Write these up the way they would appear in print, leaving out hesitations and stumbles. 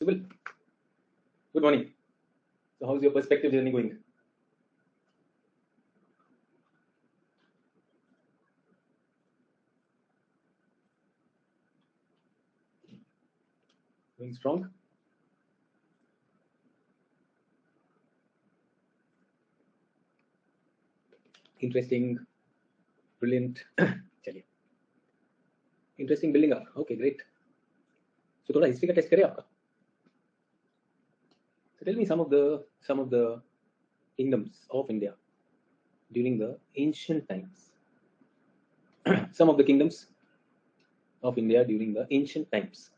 possible? Good morning. So how's your perspective journey going? Going strong? Interesting, brilliant. चलिए, interesting building up. Okay, great. So थोड़ा history का test करें आपका. So tell me some of the kingdoms of India during the ancient times. Some of the kingdoms of India during the ancient times.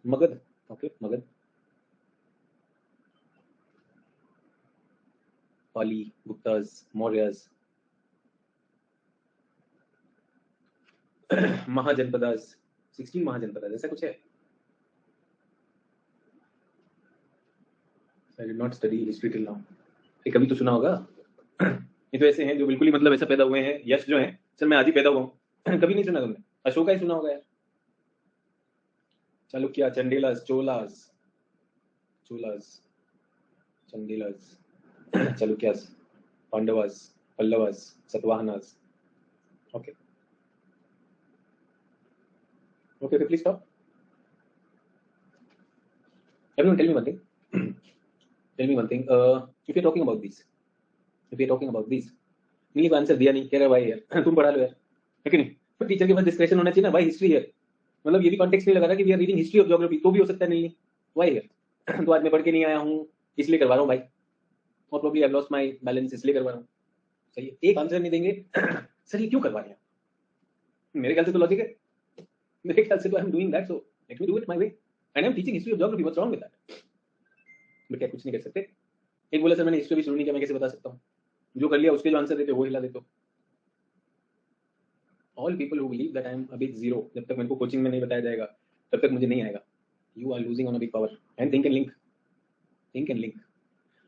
Magad, okay, Magad. Pali, Guptas, Mauryas, Mahajanpadas, 16 Mahajanpadas, ऐसा कुछ है? I did not study history till now. ये कभी तो सुना होगा. ये तो ऐसे हैं जो बिल्कुल ही मतलब ऐसा पैदा हुए हैं. यश जो हैं, सर मैं आज ही पैदा हुआ हूँ. कभी नहीं सुना तुमने. अशोका ही सुना होगा यार. Chalukya, Chandelas, Cholas, Chandelas, Chalukyas, Pandavas, Pallavas, Satavahanas. Okay. Okay, please stop. Everyone, tell me one thing. Tell me one thing. If you're talking about this, नीली को आंसर दिया नहीं, कह रहा भाई यार तुम पढ़ा लो यार, है कि नहीं? तो टीचर के पास डिस्क्रिप्शन होना चाहिए ना, भाई हिस्ट्री है, मतलब ये भी कॉन्टेक्स्ट नहीं लगा रहा कि we are reading history of geography, तो भी हो सकता है नहीं, वाई यार. तो आज मैं पढ़ के नहीं आया हूँ इसलिए करवा रहा हूँ भाई, और probably I have lost my balance इसलिए करवा रहा हूँ. सही है, एक आंसर नहीं देंगे. सर ये क्यों करवा रहे हैं? मेरे ख्याल से तो लॉजिक है, मेरे ख्याल से तो I am doing that, so let me do it my way, and I am teaching history of geography. What's wrong with that? But क्या कुछ नहीं कर सकते. एक बोला सर मैंने हिस्ट्री भी शुरू नहीं किया, मैं कैसे बता सकता हूँ? जो कर लिया उसके जो आंसर देते वो हिला देते. All people who believe that I am a big zero, जब तक मेरे को कोचिंग में नहीं बताया जाएगा तब तक मुझे नहीं आएगा. You are losing on a big power and think and link.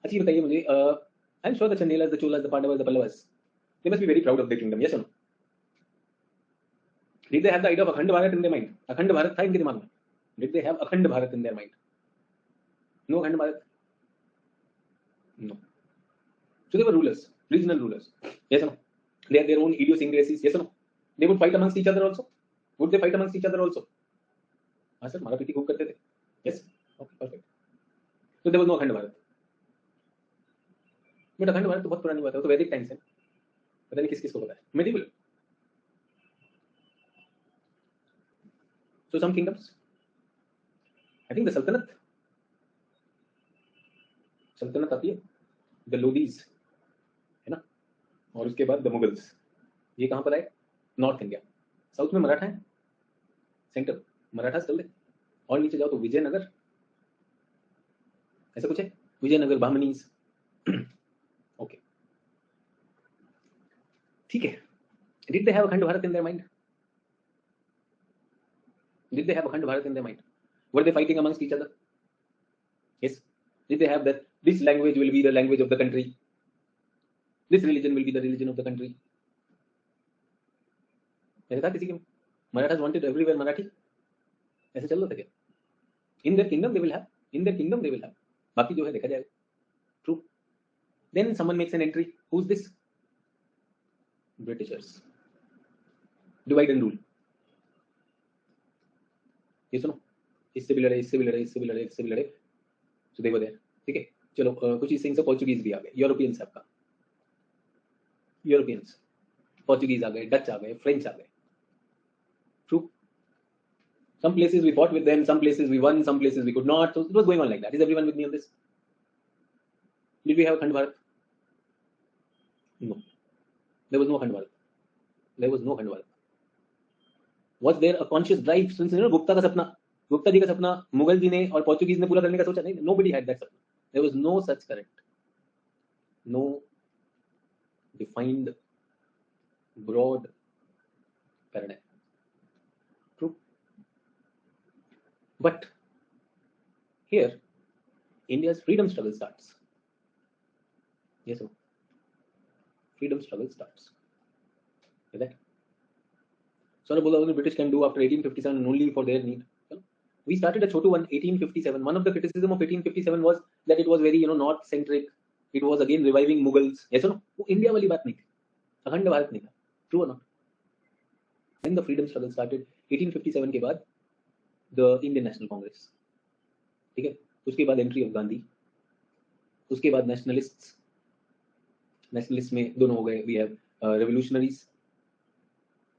अच्छा बताइए मुझे, I am sure the Chandelas, the Cholas, the Pandavas, the Pallavas, they must be very proud of their kingdom. Yes और no? Did they have the idea of Akhand Bharat in their mind? अखंड भारत था इनके दिमाग में? Did they have Akhand Bharat in their mind? No Akhand Bharat, no. So they were rulers, regional rulers. Yes or no? They had their own idiosyncrasies. Yes or no? They would fight amongst each other also. Would they fight amongst each other also? हाँ sir, मारा PT खूब करते थे. Yes, okay, perfect. So there was no अखंड Bharat. But अखंड भारत तो बहुत पुरानी बात है, वो तो वैदिक टाइम्स है. पता नहीं किस किस को पता है. Medieval. So some kingdoms. I think the सल्तनत आती है. The Lodhis, है ना? और उसके बाद द मुगल्स. ये कहाँ पर आए? North India. साउथ में मराठा है, सेंटर मराठा चल रहे, और नीचे जाओ तो विजयनगर, ऐसा कुछ है. विजयनगर, बामनीज. ओके, ठीक है. Did they have Akhand Bharat in their mind? Did they have Akhand Bharat in their mind? Were they fighting amongst each other? Yes. Did they have that this language will be the language of the country, this religion will be the religion of the country? ऐसा था किसी के? Marathas wanted everywhere Marathi, ऐसे चल रहा था क्या? In their kingdom they will have, बाकी जो है देखा जाएगा. True. Then someone makes an entry. Who is this? Britishers. Divide and rule. ये सुनो, इससे भी लड़े, इससे भी लड़े, इससे भी लड़े, इससे भी लड़े. सो दे वर देयर. ठीक है, चलो कुछ इस सिंह से पोर्चुगीज भी आ गए, यूरोपियंस आपका, यूरोपियंस, पोर्चुगीज आ गए, डच आ गए, फ्रेंच आ गए. True. Some places we fought with them, some places we won, some places we could not. So it was going on like that. Is everyone with me on this? Did we have Akhand Bharat? No. There was no Akhand Bharat. Was there a conscious drive? Since Gupta का सपना, गुप्ता जी का सपना मुगल जी ने और Portuguese ने पूरा करने का सोचा नहीं. Nobody had that सपना. There was no such current. No defined broad paradigm. True. But here, India's freedom struggle starts. Yes or no? Freedom struggle starts. Is that? So बोला British can do after 1857 only for their need. We started a Chhotu one 1857. One of the criticism of 1857 was that it was very north centric. It was again reviving Mughals. Yes or no? वो India वाली बात नहीं थी, अखंड भारत नहीं था. True or not? When the freedom struggle started 1857 के बाद the Indian National Congress, ठीक है, उसके बाद एंट्री ऑफ गांधी, उसके बाद नेशनलिस्ट में दोनों हो गए. We have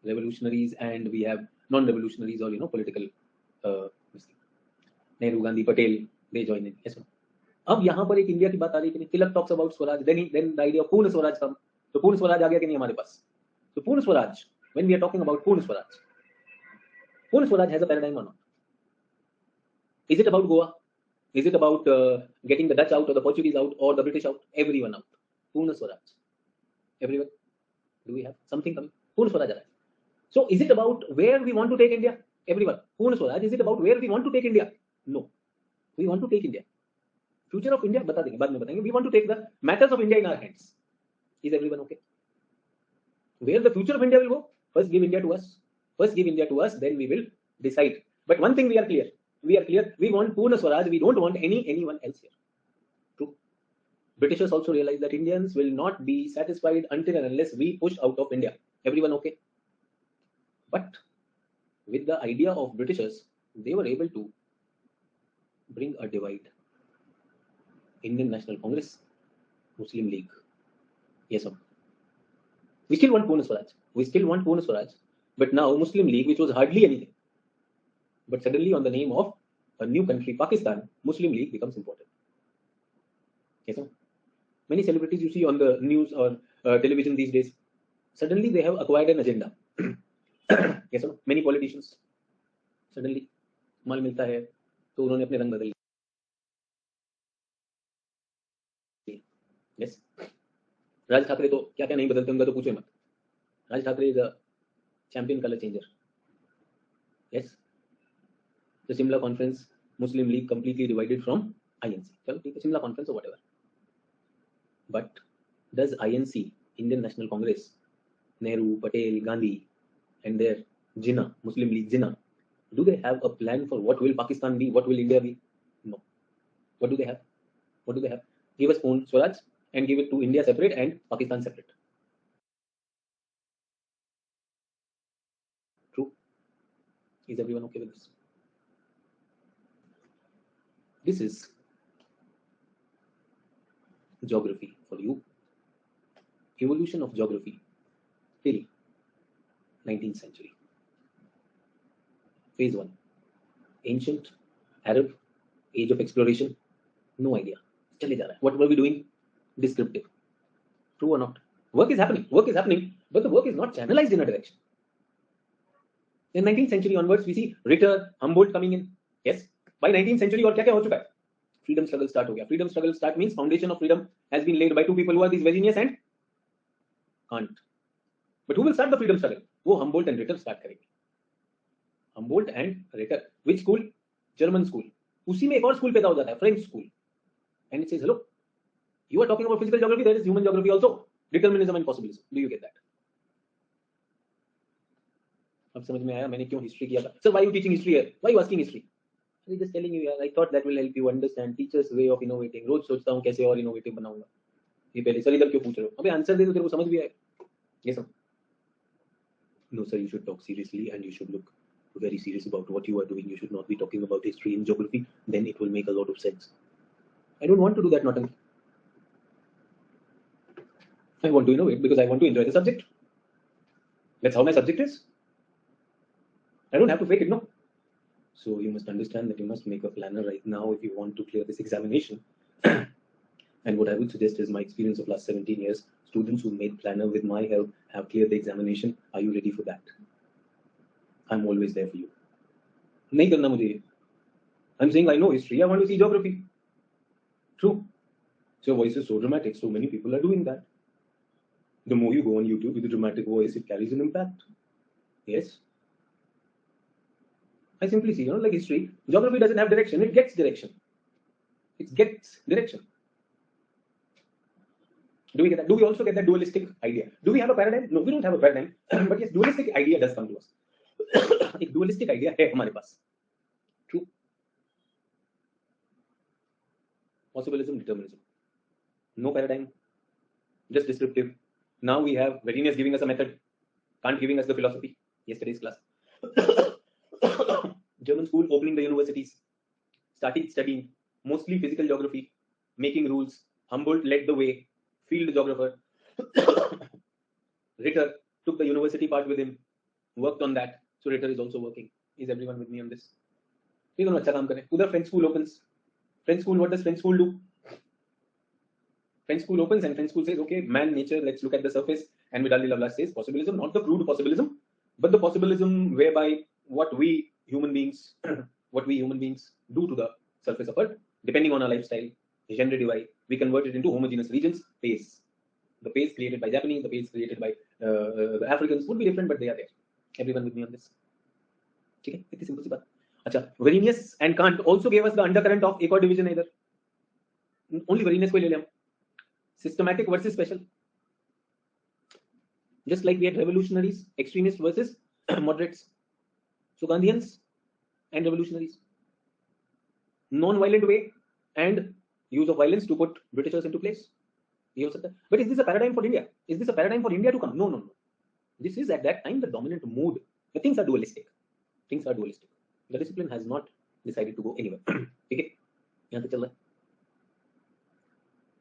revolutionaries and we have non-revolutionaries or political Nehru Gandhi Patel they join in. Yes, अब यहाँ पर एक इंडिया की बात आ रही है कि Tilak talks about swaraj, then the idea of पूर्ण स्वराज कम. तो पूर्ण स्वराज आ गया कि नहीं हमारे पास? तो पूर्ण Swaraj, when we are talking about पूर्ण Swaraj has a paradigm or not? Is it about Goa? Is it about getting the Dutch out or the Portuguese out or the British out? Everyone out. Purna Swaraj. Everyone. Do we have something coming? Purna Swaraj. So is it about where we want to take India? Everyone. Purna Swaraj. Is it about where we want to take India? No. We want to take India. Future of India, बता देंगे, बाद में बताएंगे. We want to take the matters of India in our hands. Is everyone okay? Where the future of India will go? First give India to us. Then we will decide. But one thing we are clear. We want Purna Swaraj. We don't want anyone else here. True. Britishers also realize that Indians will not be satisfied until and unless we push out of India. Everyone okay? But with the idea of Britishers, they were able to bring a divide. Indian National Congress, Muslim League. Yes, sir. We still want Purna Swaraj. But now Muslim League, which was hardly anything, but suddenly on the name of a new country, Pakistan, Muslim League becomes important. Yes, sir. Many celebrities you see on the news or television these days, suddenly they have acquired an agenda. Yes, sir. Many politicians, suddenly माल मिलता है तो उन्होंने अपने रंग बदल लिए. Yes. Raj Thackeray तो क्या क्या नहीं बदलते उनका तो पूछो मत. Raj Thackeray is a champion color changer. Yes. The Simla conference, Muslim League completely divided from INC. चलो ठीक है, Simla conference or whatever. But does INC, Indian National Congress, Nehru, Patel, Gandhi, and their Jinnah, Muslim League Jinnah, do they have a plan for what will Pakistan be, what will India be? No. What do they have? Give us Purna Swaraj and give it to India separate and Pakistan separate. True. Is everyone okay with this? This is geography for you. Evolution of geography till 19th century. Phase 1. Ancient Arab age of exploration. No idea. चले जा रहा है. What were we doing? Descriptive. True or not? Work is happening, but the work is not channelized in a direction. In 19th century onwards, we see Ritter, Humboldt coming in. Yes. By 19th century और क्या क्या हो चुका है? Freedom struggle start हो गया. Freedom struggle start means foundation of freedom has been laid by two people who are these Virginius and Kant. But who will start the freedom struggle? वो Humboldt and Ritter start करेंगे. Humboldt and Ritter. Which school? German school. उसी में एक और school पैदा हो जाता है, French school. And it says, hello, you are talking about physical geography, there is human geography also. Determinism and possibilism. Do you get that? अब समझ में आया मैंने क्यों हिस्ट्री किया था. Sir, why are you teaching history here? Why are you asking history? I'm just telling you, I thought that will help you understand teachers' way of innovating. रोज सोचता हूँ कैसे और innovative बनाऊंगा. ये पहले सर इधर क्यों पूछ रहे हो? अबे आंसर दे तो तेरे को समझ भी आएगा. Yes, sir. No, sir, you should talk seriously and you should look very serious about what you are doing. You should not be talking about history and geography. Then it will make a lot of sense. I don't want to do that, Nautanki. I want to innovate because I want to enjoy the subject. That's how my subject is. I don't have to fake it, no. So you must understand that you must make a planner right now if you want to clear this examination. And what I would suggest is my experience of last 17 years. Students who made planner with my help have cleared the examination. Are you ready for that? I'm always there for you. नहीं करना मुझे. I'm saying I know history. I want to see geography. True. So your voice is so dramatic. So many people are doing that. The more you go on YouTube with a dramatic voice, it carries an impact. Yes. I simply see, like history, geography doesn't have direction. It gets direction. Do we get that? Do we also get that dualistic idea? Do we have a paradigm? No, we don't have a paradigm. But yes, dualistic idea does come to us. एक dualistic idea है हमारे पास. True. Possibilism, determinism. No paradigm, just descriptive. Now we have Varinius giving us a method, Kant giving us the philosophy. Yesterday's class. German school opening the universities, started studying mostly physical geography, making rules. Humboldt led the way, field geographer. Ritter took the university part with him, worked on that. So Ritter is also working. Is everyone with me on this? ये दोनों अच्छा काम करें. उधर French school opens. French school, what does French school do? French school opens and French school says, okay, man, nature, let's look at the surface. And Vidal de Lavlache says, possibilism, not the crude possibilism, but the possibilism whereby what we human beings do to the surface of Earth, depending on our lifestyle, generative, we convert it into homogeneous regions, pace. The pace created by Japanese, the pace created by the Africans would be different, but they are there. Everyone with me on this? Okay, it's simple. Acha, Varinius and Kant also gave us the undercurrent of एक और division either. Only Varinius को ले लिया. Systematic versus special. Just like we had revolutionaries, extremists versus moderates. So Gandhians and revolutionaries. Non-violent way and use of violence to put Britishers into place. But is this a paradigm for India? Is this a paradigm for India to come? No. This is at that time the dominant mood. The things are dualistic. The discipline has not decided to go anywhere. Okay?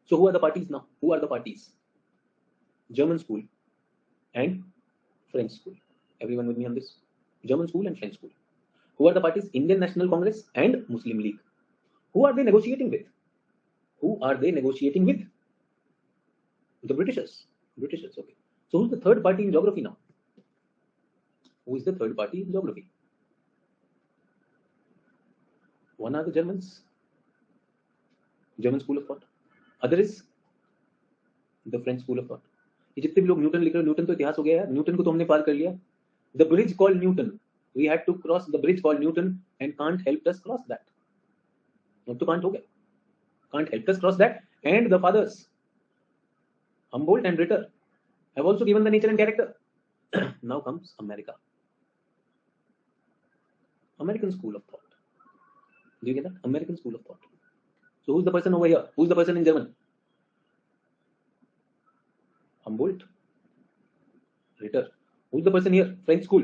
So who are the parties now? Who are the parties? German school and French school. Everyone with me on this? German school and French school. Who are the parties? Indian National Congress and Muslim League. Who are they negotiating with? The Britishers. Okay. So who's the third party in geography now? Who is the third party in geography? One are the Germans. German school of thought. Other is the French school of thought. ये जितने भी लोग Newton लिख रहे हैं, Newton तो इतिहास हो गया यार. न्यूटन को तो हमने पार कर लिया. The bridge called Newton. We had to cross the bridge called Newton, and Kant helped us cross that. अब तो Kant हो गया. Kant helped us cross that, and the fathers, Humboldt and Ritter, have also given the nature and character. Now comes America. American school of thought. Do you get that? American school of thought. So who's the person over here? Who's the person in German? Humboldt. Ritter. Who's the person here? French school.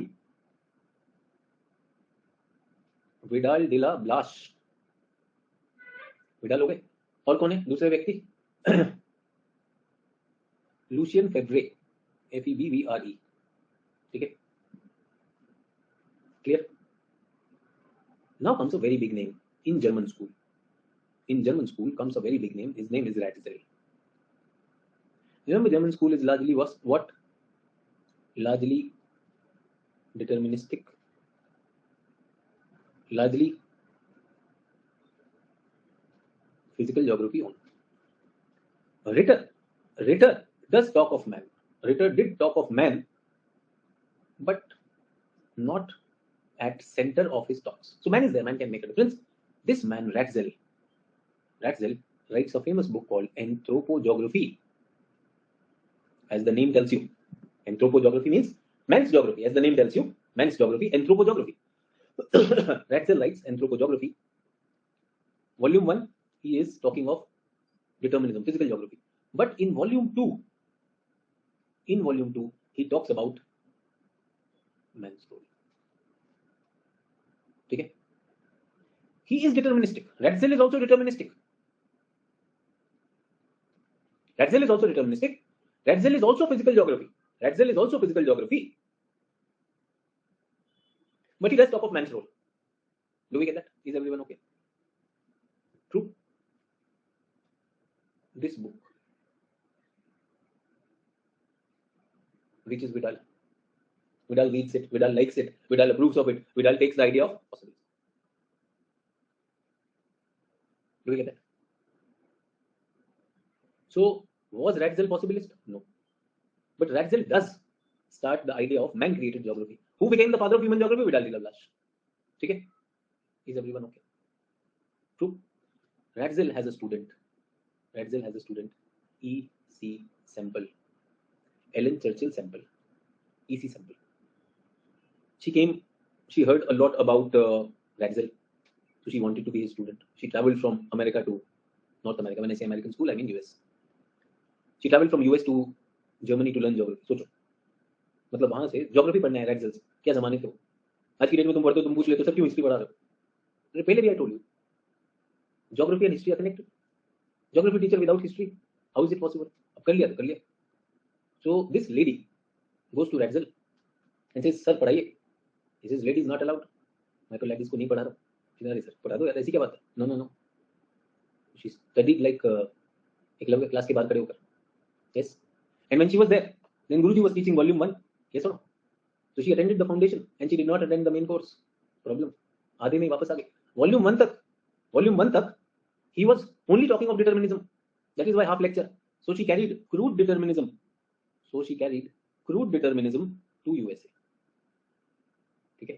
Vidal de la Blache. Vidal हो गए. और कौन है दूसरे व्यक्ति? Lucien Febvre. Febvre. ठीक है? Clear? Now comes a very big name in German school. In German school comes a very big name. His name is Ratzel. Remember, German school is largely what? Largely deterministic. Largely physical geography only. Ritter does talk of man. Ritter did talk of man, but not at center of his talks. So man is there, man can make a difference. This man, Ratzel writes a famous book called Anthropogeography. As the name tells you, anthropogeography means man's geography. As the name tells you, man's geography, anthropogeography. Ratzel writes Anthropogeography. Volume 1, he is talking of determinism, physical geography. But in volume 2, he talks about man's story. Okay? He is deterministic. Ratzel is also deterministic. Ratzel is also physical geography. But he does talk of man's role. Do we get that? Is everyone okay? True. This book reaches Vidal. Vidal reads it. Vidal likes it. Vidal approves of it. Vidal takes the idea of possibility. Do we get that? So, was Ratzel possibilist? No. But Ratzel does start the idea of man-created geography. Who became the father of human geography? Vidal de la Blache. Okay? Is everyone okay? True. Ratzel has a student. E.C. Semple. Ellen Churchill Semple. E.C. Semple. She heard a lot about Ratzel. So she wanted to be his student. She traveled from America to North America. When I say American school, I mean US. She traveled from US to Germany to learn geography. सोचो, मतलब वहां से geography पढ़ना है red से। क्या जमाने थे वो? आज की डेट में तुम पढ़ते हो, तुम पूछ लेते हो सर क्यों हिस्ट्री पढ़ा रहे हो? अरे पहले भी I told you, geography and history are connected. Geography teacher without history, how is it possible? अब कर लिया तो कर लिया। So this lady goes to Ratzel and says sir पढ़ाइए। He says lady is not allowed. मैं तो ladies को नहीं पढ़ा रहा हूँ। अरे सर पढ़ा दो यार, ऐसी क्या बात है? No no no, she studied like Eklavya class के बाहर खड़े होकर। Yes, and when she was there, then Guruji was teaching volume 1, yes or no? So she attended the foundation and she did not attend the main course. Problem, आधे में ही वापस आ गए। volume 1 तक he was only talking of determinism. That is why half lecture. So she carried crude determinism to USA. ठीक है?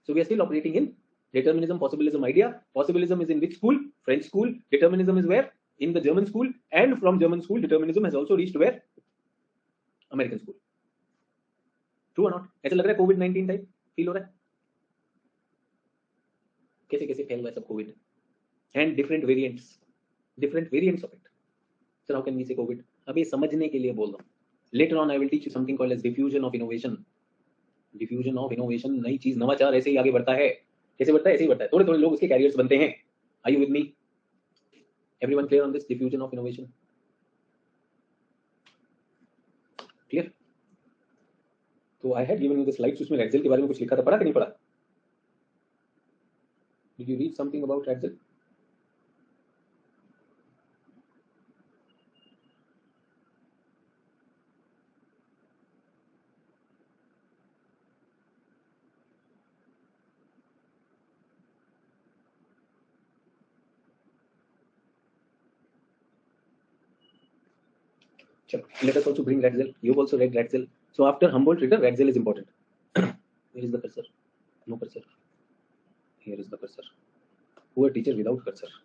So we are still operating in determinism possibilism idea. Possibilism is in which school? French school. Determinism is where? In the German school. And from German school determinism has also reached where? American school. True और not? ऐसा लग रहा है कोविड-19 type feel हो रहा है? कैसे कैसे फैल रहा है सब COVID and different variants of it. Sir how can we say COVID? अब ये समझने के लिए बोल रहा हूँ। Later on I will teach you something called as diffusion of innovation. नई चीज, नवाचार ऐसे ही आगे बढ़ता है। कैसे बढ़ता है? ऐसे ही बढ़ता है। थोड़े थोड़े लोग उसके कैरियर्स बनते हैं। Are you with me? Everyone clear on this diffusion of innovation? Clear? तो I had given you the slides, उसमें रेडजेल के बारे में कुछ लिखा था, पढ़ा कि नहीं पढ़ा? Did you read something about Ratzel? Chalo, let us also bring Redzel. You've also read Redzel. So after Humboldt Ritter, Redzel is important. Where is the cursor? No cursor. Here is the cursor. Poor teacher without cursor.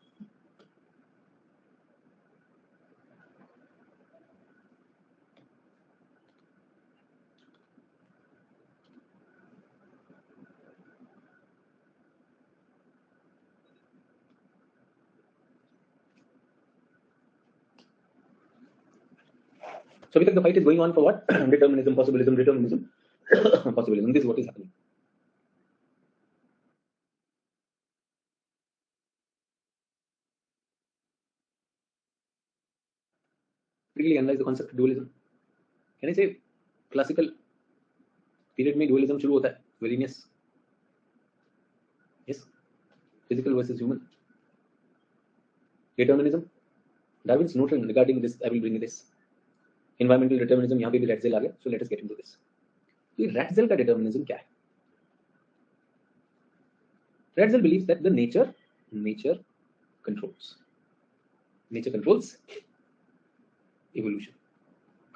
So अभी तक the fight is going on for what? Determinism, possibilism, possibilism. This is what is happening. Critically analyze the concept of dualism. Can I say classical period में dualism शुरू होता है? Willingness. Yes. Physical versus human. Determinism. Darwin's notion regarding this, I will bring this. Environmental determinism, यहाँ पे भी Redzel आ गया. So let us get into this. ये Redzel का determinism क्या है? Redzel believes that the nature controls evolution.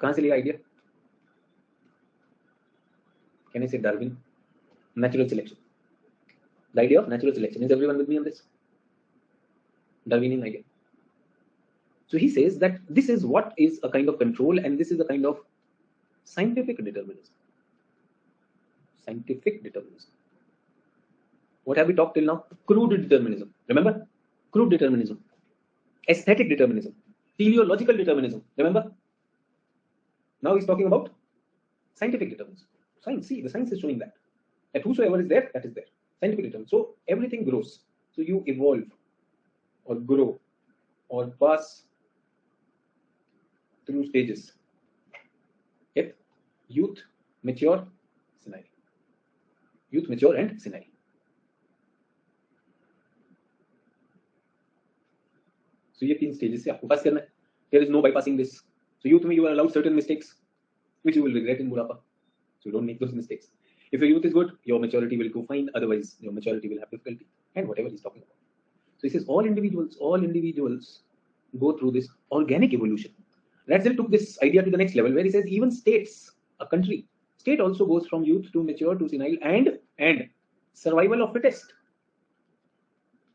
कहाँ से लिया idea? Can I say Darwin? Natural selection. The idea of natural selection. Is everyone with me on this? Darwinian idea. So he says that this is what is a kind of control and this is a kind of scientific determinism. What have we talked till now? Crude determinism. Remember? Crude determinism. Aesthetic determinism. Teleological determinism. Remember? Now he's talking about scientific determinism. Science. See, the science is showing that whosoever is there, that is there. Scientific determinism. So everything grows. So you evolve or grow or pass through stages. Yep. Youth, mature, senile. Youth, mature and senile. So ये तीन stages से आपको पास करना है. There is no bypassing this. So youth में you are allowed certain mistakes which you will regret in बुढ़ापा. So don't make those mistakes. If your youth is good, your maturity will go fine. Otherwise, your maturity will have difficulty. And whatever he's talking about. So he says all individuals go through this organic evolution. Ratzel took this idea to the next level where he says even states, a country, state also goes from youth to mature to senile and survival of fittest.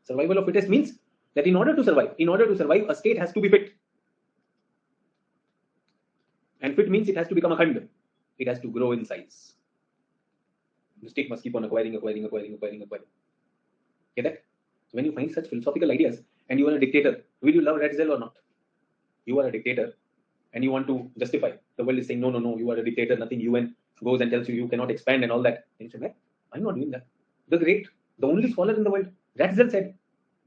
Survival of fittest means that in order to survive, a state has to be fit. And fit means it has to become a khand. It has to grow in size. The state must keep on acquiring. Get that? So when you find such philosophical ideas, and you are a dictator, will you love Ratzel or not? You are a dictator and you want to justify. The world is saying, no, no, no, you are a dictator, nothing. UN goes and tells you you cannot expand and all that. And you say, I'm not doing that. The only scholar in the world, Ratzel, said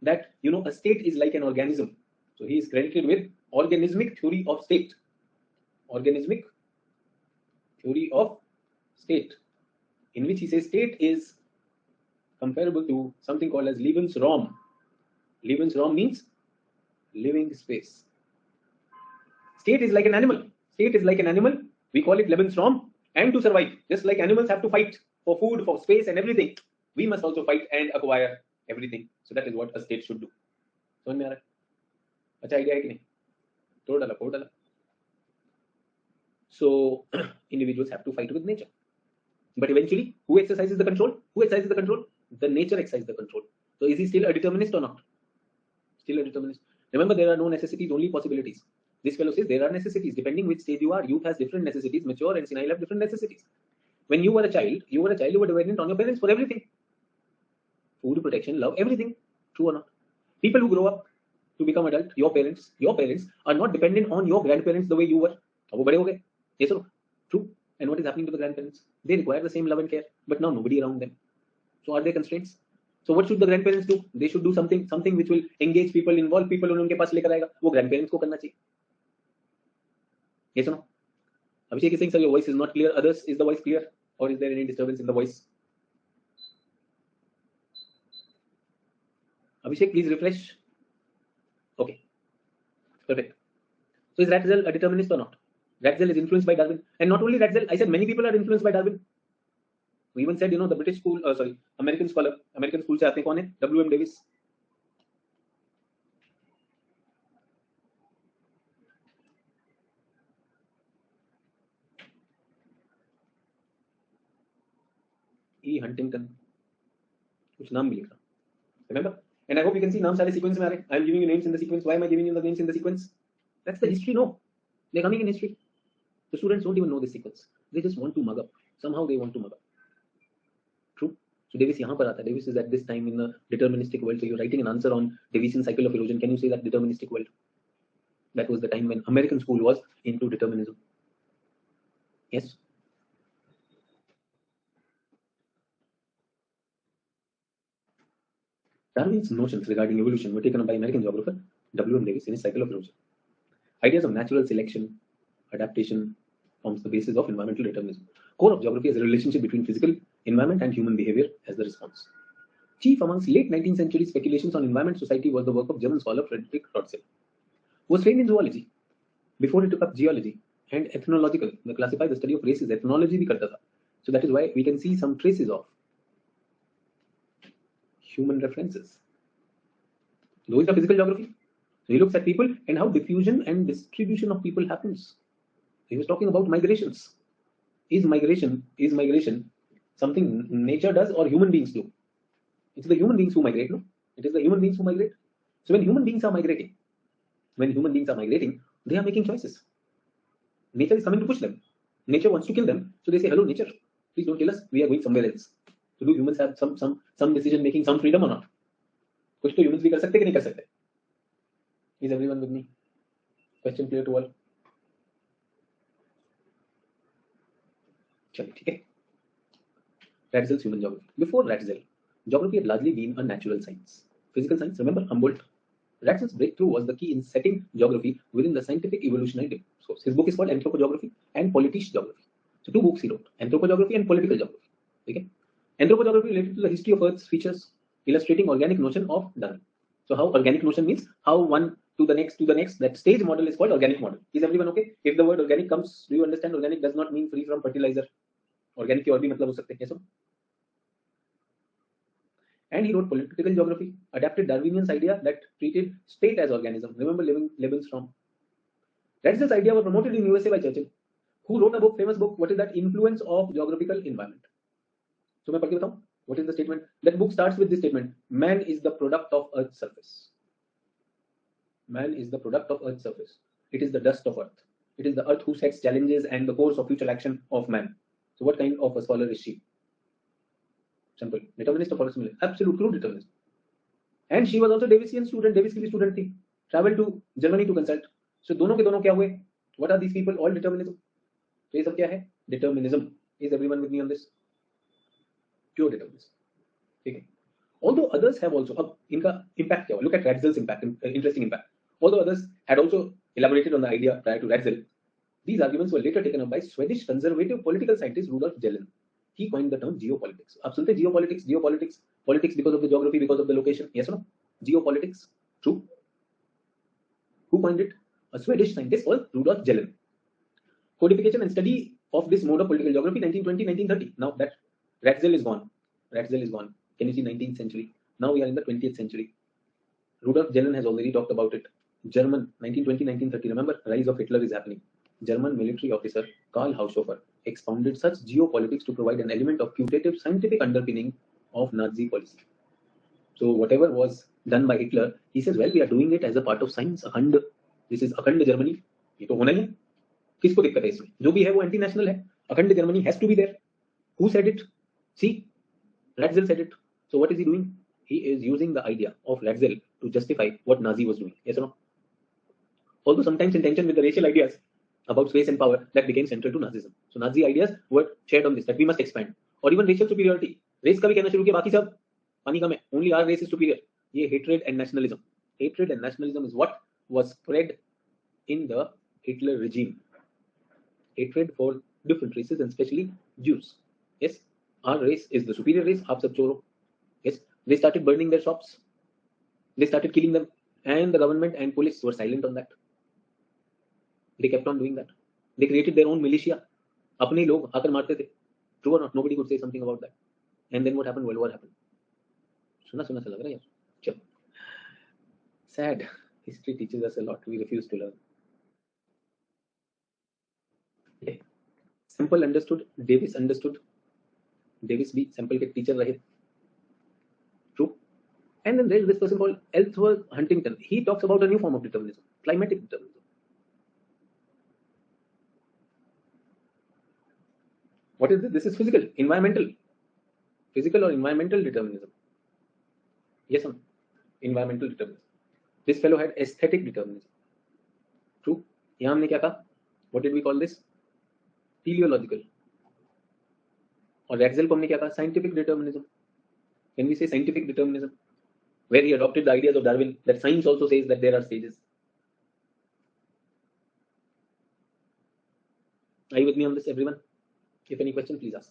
that, a state is like an organism. So he is credited with organismic theory of state. Organismic theory of state, in which he says state is comparable to something called as Lebensraum. Lebensraum means living space. State is like an animal. State is like an animal. We call it Lebensraum. And to survive, just like animals have to fight for food, for space and everything, we must also fight and acquire everything. So that is what a state should do. समझ में आ रहा है? अच्छा idea है कि नहीं? तोड़ डाला. So individuals have to fight with nature. But eventually, who exercises the control? The nature exercises the control. So is he still a determinist or not? Still a determinist. Remember, there are no necessities, only possibilities. This fellow says there are necessities. Depending which stage you are, youth has different necessities. Mature and senile have different necessities. When you were a child, you were dependent on your parents for everything. Food, protection, love, everything. True or not? People who grow up to become adult, your parents are not dependent on your grandparents the way you were. अब वो बड़े हो गए. Yes or no? True. And what is happening to the grandparents? They require the same love and care, but now nobody around them. So are there constraints? So what should the grandparents do? They should do something which will engage people, involve people, उनके पास लेकर आएगा. वो grandparents को करना चाहिए. Yes or no? Abhishek is saying, sir, your voice is not clear. Others, is the voice clear? Or is there any disturbance in the voice? Abhishek, please refresh. Okay. Perfect. So is Ratzel a determinist or not? Ratzel is influenced by Darwin. And not only Ratzel, I said many people are influenced by Darwin. We even said, the British school, American scholar, American school से आते हैं कौन है? W.M. Davis. E. Huntington. कुछ नाम भी लिखा. Remember? And I hope you can see names सारे sequence में आ रहे हैं. I am giving you names in the sequence. Why am I giving you the names in the sequence? That's the history, no? They're coming in history. The students don't even know this sequence. They just want to mug up. Somehow they want to mug up. True. So Davis यहाँ पर आता है. Davis is at this time in the deterministic world. So you're writing an answer on Daviesian cycle of erosion. Can you say that deterministic world? That was the time when American school was into determinism. Yes. Darwin's notions regarding evolution were taken up by American geographer W.M. Davis in his cycle of erosion. Ideas of natural selection, adaptation forms the basis of environmental determinism. Core of geography is a relationship between physical environment and human behavior as the response. Chief amongst late 19th century speculations on environment society was the work of German scholar Friedrich Ratzel, who was trained in zoology before he took up geology and ethnological. The classify the study of races, ethnology bhi karta tha. So that is why we can see some traces of human references. Those are physical geography. So he looks at people and how diffusion and distribution of people happens. He was talking about migrations. Is migration something nature does or human beings do? It's the human beings who migrate, no? It is the human beings who migrate. So when human beings are migrating, they are making choices. Nature is coming to push them. Nature wants to kill them. So they say, hello, nature, please don't kill us. We are going somewhere else. So do humans have some decision making, some freedom or not? कुछ तो humans भी कर सकते कि नहीं कर सकते? Is everyone with me? Question clear to all? चलिए ठीक है. Ratzel's human geography. Before Ratzel, geography had largely been a natural science. Physical science, remember Humboldt? Ratzel's breakthrough was the key in setting geography within the scientific evolutionary source. His book is called Anthropogeography and Politisch Geography. So two books he wrote, Anthropogeography and Political Geography. Okay? Anthropogeography related to the history of Earth's features, illustrating organic notion of Darwin. So how organic notion means how one to the next, that stage model is called organic model. Is everyone okay? If the word organic comes, do you understand organic does not mean free from fertilizer? Organic के और भी मतलब हो सकते हैं, yes? And he wrote Political Geography, adapted Darwinian's idea that treated state as organism. Remember Lebensraum. Ratzel's idea was promoted in USA by Churchill, who wrote a famous book, what is that? Influence of Geographical Environment. So मैं पढ़ के बताऊं, what is the statement? That book starts with this statement: man is the product of Earth's surface. Man is the product of Earth's surface. It is the dust of Earth. It is the Earth who sets challenges and the course of future action of man. So what kind of a scholar is she? Simple. Determinist or false? Absolute true determinism. And she was also Davisian student, Davis की भी student थी, travel to Germany to consult. So दोनों के दोनों क्या हुए? What are these people? All determinism. तो ये सब क्या है? Determinism. Is everyone with me on this? Pure determinism. ठीक है. Although others have also, अब इनका impact क्या हुआ? Look at Ratzel's impact, interesting impact. Although others had also elaborated on the idea prior to Ratzel, these arguments were later taken up by Swedish conservative political scientist Rudolf Jelen. He coined the term geopolitics. आप सुनते हैं geopolitics, geopolitics, politics because of the geography, because of the location. Yes or no? Geopolitics. True. Who coined it? A Swedish scientist called Rudolf Jelen. Codification and study of this mode of political geography, 1920, 1930. Now that Ratzel is gone. Ratzel is gone. Can you see 19th century? Now we are in the 20th century. Rudolf Jelen has already talked about it. German, 1920, 1930. Remember, rise of Hitler is happening. German military officer Karl Haushofer expounded such geopolitics to provide an element of putative scientific underpinning of Nazi policy. So whatever was done by Hitler, he says, well, we are doing it as a part of science. Akhand, this is Akhand Germany. ये तो होना ही है. किसको दिक्कत है इसमें? जो भी है वो एंटी नेशनल है. Akhand Germany has to be there. Who said it? See, Ratzel said it. So what is he doing? He is using the idea of Ratzel to justify what Nazi was doing. Yes or no? Although sometimes in tension with the racial ideas about space and power that became central to Nazism. So Nazi ideas were shared on this, that we must expand. Or even racial superiority. Race का भी कहना शुरू किया, बाकी सब पानी कम है. Only our race is superior. ये hatred and nationalism. Hatred and nationalism is what was spread in the Hitler regime. Hatred for different races and especially Jews. Yes, our race is the superior race. आप सब चोर हो. Yes, they started burning their shops. They started killing them, and the government and police were silent on that. They kept on doing that. They created their own militia. अपने लोग आकर मारते थे. True or not? Nobody could say something about that. And then what happened? World War happened. सुना सुना सा लग रहा है यार. चलो. Sad. History teaches us a lot. We refuse to learn. Okay. Sample understood. Davis understood. Davis भी sample के teacher रहे. True. And then there is this person called Ellsworth Huntington. He talks about a new form of determinism, climatic determinism. What is this? This is physical, environmental. Physical or environmental determinism. Yes or no? Environmental determinism. This fellow had aesthetic determinism. True. यहाँ हमने क्या कहा? What did we call this? Teleological. और Ratzel को हमने क्या कहा? Scientific determinism. When we say scientific determinism, where he adopted the ideas of Darwin, that science also says that there are stages. Are you with me on this, everyone? If any question, please ask.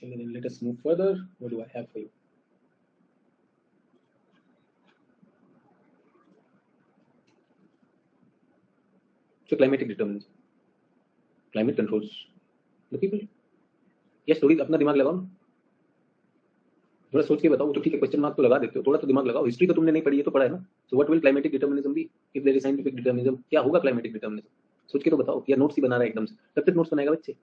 Then let us move further. What do I have for you? So climatic determinism. Climate controls the people. Yes, थोड़ी अपना दिमाग लगाओ. थोड़ा सोच के बताओ. तो ठीक है, क्वेश्चन मार्क तो लगा देते हो. थोड़ा तो दिमाग लगाओ. हिस्ट्री तो तुमने नहीं पढ़ी है, तो पढ़ा है ना. So what will climatic determinism be? If there is scientific determinism, क्या होगा climatic determinism? सोच के तो बताओ. या नोट्स ही बना रहा है एकदम से. कब तक नोट्स बनाएगा बच्चे?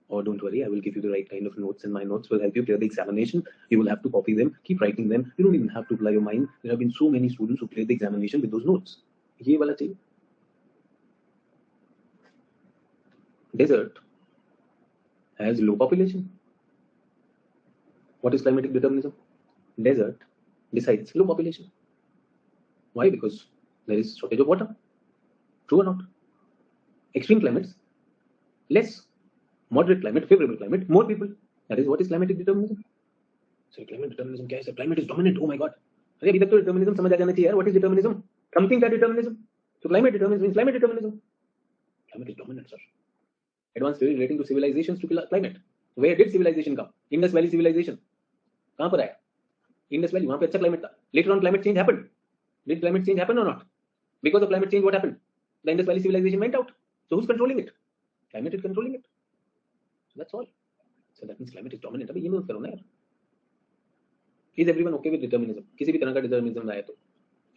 Or don't worry, I will give you the right kind of notes, and my notes will help you clear the examination. You will have to copy them, keep writing them. You don't even have to apply your mind. There have been so many students who cleared the examination with those notes. ये वाला चाहिए. Desert has low population. What is climatic determinism? Desert decides low population. Why? Because there is shortage of water. True or not? Extreme climates, less. Moderate climate, favorable climate, more people. That is what is climatic determinism. So climate determinism क्या है? Climate is dominant. Oh my God. अरे अभी तक तो determinism समझ आ जाना चाहिए यार. What is determinism? Something that determinism. So climate determinism means climate determinism. Climate is dominant, sir. Advanced theory relating to civilizations to climate. Where did civilization come? Indus Valley civilization. कहाँ पर आया? Indus Valley. वहाँ पे अच्छा climate था. Later on climate change happened. Did climate change happen or not? Because of climate change, what happened? The Indus Valley civilization went out. So who's controlling it? Climate is controlling it. That's all. So that means climate is dominant. अभी ये मत करो ना यार. Is everyone okay with determinism? किसी भी तरह का determinism आया तो.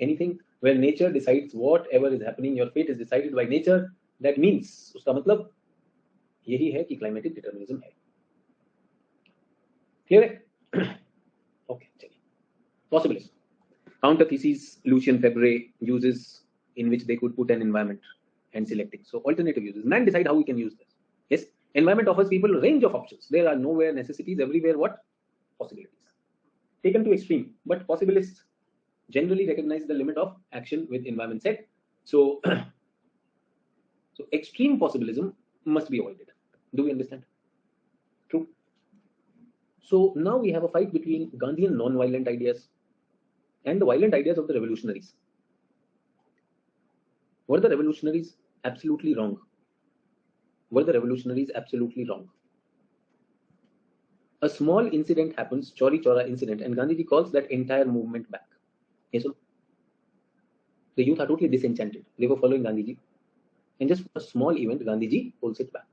Anything where nature decides whatever is happening, your fate is decided by nature. That means उसका मतलब यही है कि climatic determinism है. Clear है? Okay, चलिए. Possibilism. Counter thesis Lucian Febvre uses in which they could put an environment and selecting. So alternative uses. Man decide how we can use this. Yes, environment offers people a range of options. There are nowhere necessities, everywhere what? Possibilities. Taken to extreme, but possibilists generally recognize the limit of action with environment set. So, so extreme possibilism must be avoided. Do we understand? True. So now we have a fight between Gandhian non-violent ideas and the violent ideas of the revolutionaries. Were the revolutionaries absolutely wrong? Were the revolutionaries absolutely wrong? A small incident happens, Chauri Chaura incident, and Gandhiji calls that entire movement back. Yes or no? The youth are totally disenchanted. They were following Gandhiji. And just for a small event, Gandhiji pulls it back.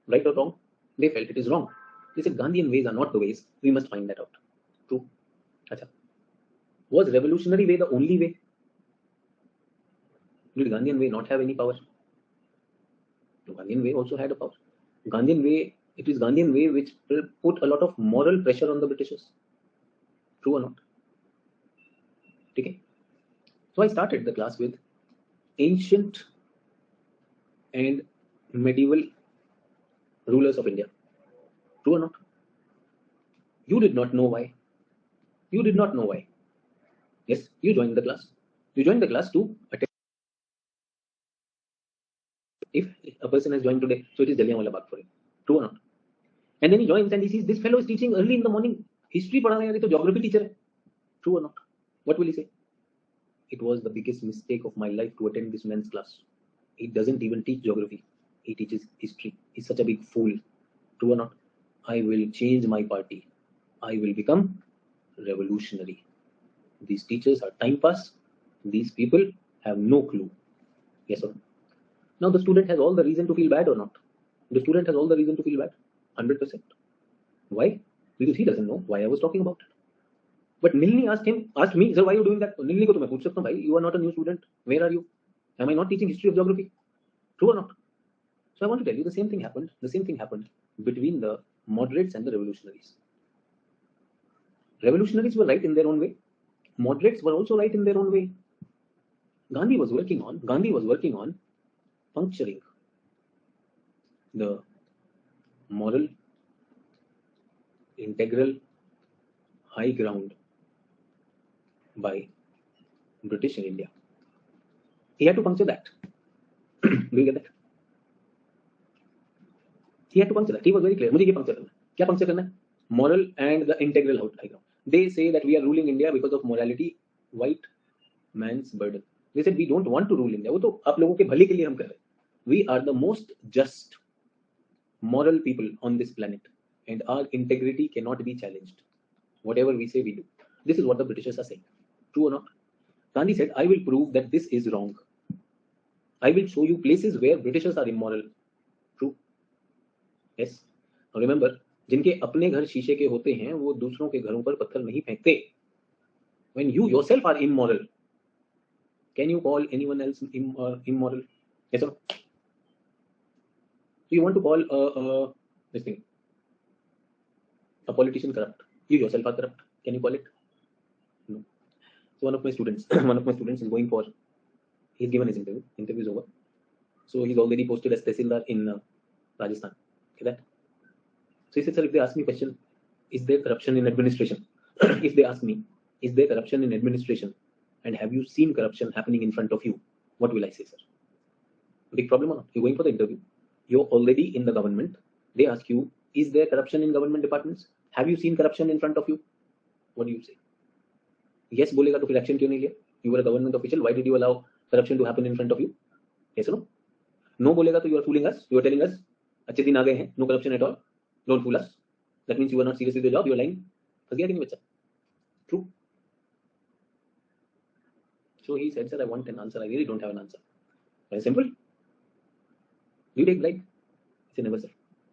Right or wrong? They felt it is wrong. They said Gandhian ways are not the ways. We must find that out. True. Achha. Was revolutionary way the only way? Did Gandhian way not have any power? The Gandhian way also had a power. Gandhian way, it is Gandhian way which put a lot of moral pressure on the Britishers. True or not? Okay. So I started the class with ancient and medieval rulers of India. True or not? You did not know why. You did not know why. Yes, you joined the class. You joined the class to attend. If a person has joined today, so it is Jallianwala Bagh for him. True or not? And then he joins and he sees this fellow is teaching early in the morning. History padha raha hai, to geography teacher hai. True or not? What will he say? It was the biggest mistake of my life to attend this man's class. He doesn't even teach geography. He teaches history. He's such a big fool. True or not? I will change my party. I will become revolutionary. These teachers are time pass. These people have no clue. Yes or no? Now the student has all the reason to feel bad or not? The student has all the reason to feel bad. 100%. Why? Because he doesn't know why I was talking about it. But Nilni asked me, sir, why are you doing that? Nilni ko to main pooch sakta hu, bhai, you are not a new student. Where are you? Am I not teaching history of geography? True or not? So I want to tell you the same thing happened. The same thing happened between the moderates and the revolutionaries. Revolutionaries were right in their own way. Moderates were also right in their own way. Gandhi was working on puncturing the moral, integral high ground by British in India. He had to puncture that. Do you get that? He had to puncture that. He was very clear. मुझे ये puncture करना है. क्या puncture करना है? Moral and the integral high ground. They say that we are ruling India because of morality, white man's burden. They said we don't want to rule India. वो तो आप लोगों के भले के लिए हम कर रहे हैं. We are the most just moral people on this planet, and our integrity cannot be challenged. Whatever we say, we do. This is what the Britishers are saying. True or not? Gandhi said, I will prove that this is wrong. I will show you places where Britishers are immoral. True? Yes. Now remember, जिनके अपने घर शीशे के होते हैं वो दूसरों के घरों पर पत्थर नहीं फेंकते. When you yourself are immoral, can you call anyone else immoral? Yes or no? So you want to call this thing a politician corrupt? You yourself are corrupt. Can you call it? No. So one of my students is going for. He's given his interview. Interview is over. So he's already posted as Tehsildar in Rajasthan. Okay, that. So he said, sir, if they ask me question, is there corruption in administration? If they ask me, is there corruption in administration? And have you seen corruption happening in front of you? What will I say, sir? Big problem or not? You're going for the interview. You're already in the government. They ask you, is there corruption in government departments? Have you seen corruption in front of you? What do you say? Yes, बोलेगा तो फिर action क्यों नहीं लिया? You were a government official. Why did you allow corruption to happen in front of you? Yes or no? No बोलेगा तो you are fooling us. You are telling us अच्छे दिन आ गए हैं. No corruption at all. Don't fool us. That means you are not serious with your job. You are lying. फंस गया कि नहीं बच्चा? True. So he said, sir, I want an answer. I really don't have an answer. Very simple. Do you take bribe? I said, never, sir.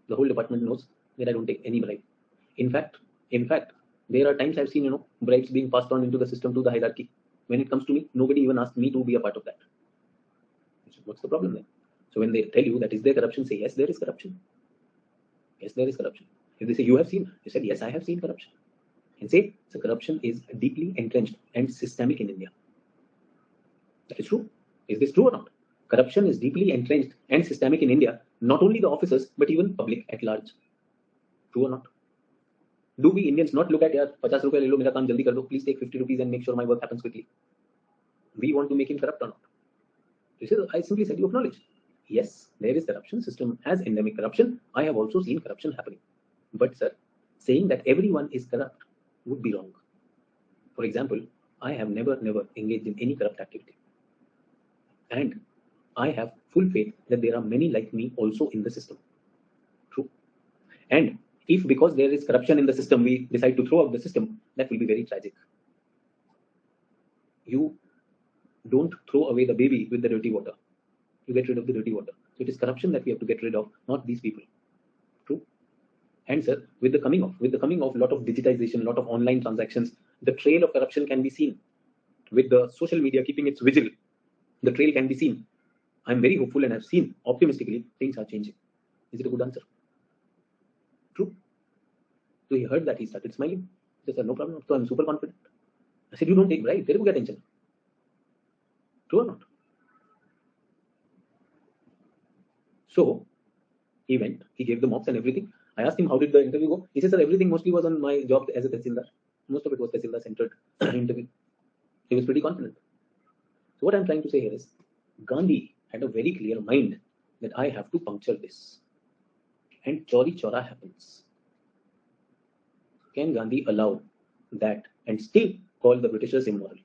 The whole department knows that I don't take any bribe. In fact, there are times I've seen, bribes being passed on into the system to the hierarchy. When it comes to me, nobody even asked me to be a part of that. So what's the problem then? So when they tell you that is there corruption, say yes, there is corruption. Yes, there is corruption. If they say you have seen, you said yes, I have seen corruption. and say, so corruption is deeply entrenched and systemic in India. That is true. Is this true or not? Corruption is deeply entrenched and systemic in India, not only the officers, but even public at large. True or not? Do we Indians not look at, yaar, 50 rupees le lo, mera kaam jaldi kar do, please take 50 rupees and make sure my work happens quickly. We want to make him corrupt or not? This is, I simply said you acknowledge. Yes, there is corruption. System has endemic corruption. I have also seen corruption happening. But sir, saying that everyone is corrupt would be wrong. For example, I have never engaged in any corrupt activity. And I have full faith that there are many like me also in the system. True. And if because there is corruption in the system, we decide to throw out the system, that will be very tragic. You don't throw away the baby with the dirty water. You get rid of the dirty water. So it is corruption that we have to get rid of, not these people. True. And sir, with the coming of a lot of digitization, a lot of online transactions, the trail of corruption can be seen. With the social media keeping its vigil, the trail can be seen. I'm very hopeful and have seen optimistically things are changing. Is it a good answer? True. So he heard that, he started smiling. He said, no problem. So I'm super confident. I said, you don't take bribe. There will get attention. True or not? So he went, he gave the mocks and everything. I asked him, how did the interview go? He said, sir, everything mostly was on my job as a Tehsildar. Most of it was Tehsildar centered interview. He was pretty confident. So what I'm trying to say here is, Gandhi had a very clear mind that I have to puncture this. And chori chora happens. Can Gandhi allow that and still call the Britishers immoral?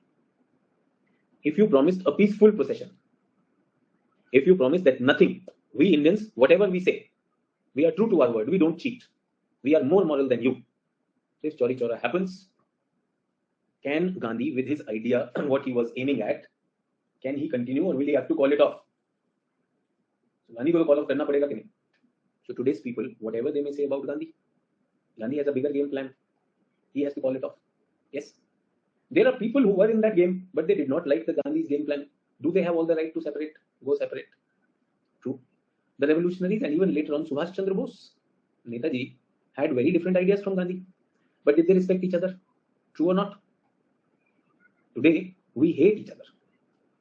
If you promised a peaceful procession, if you promise that nothing, we Indians, whatever we say, we are true to our word, we don't cheat, we are more moral than you. If chori chora happens, can Gandhi, with his idea, what he was aiming at, can he continue or will he have to call it off? So Gandhi ko call off karna padega ki nahi? So today's people, whatever they may say about Gandhi, Gandhi has a bigger game plan. He has to call it off. Yes. There are people who were in that game, but they did not like the Gandhi's game plan. Do they have all the right to separate? Go separate. True. The revolutionaries and even later on Subhash Chandra Bose, Netaji, had very different ideas from Gandhi. But did they respect each other? True or not? Today, we hate each other.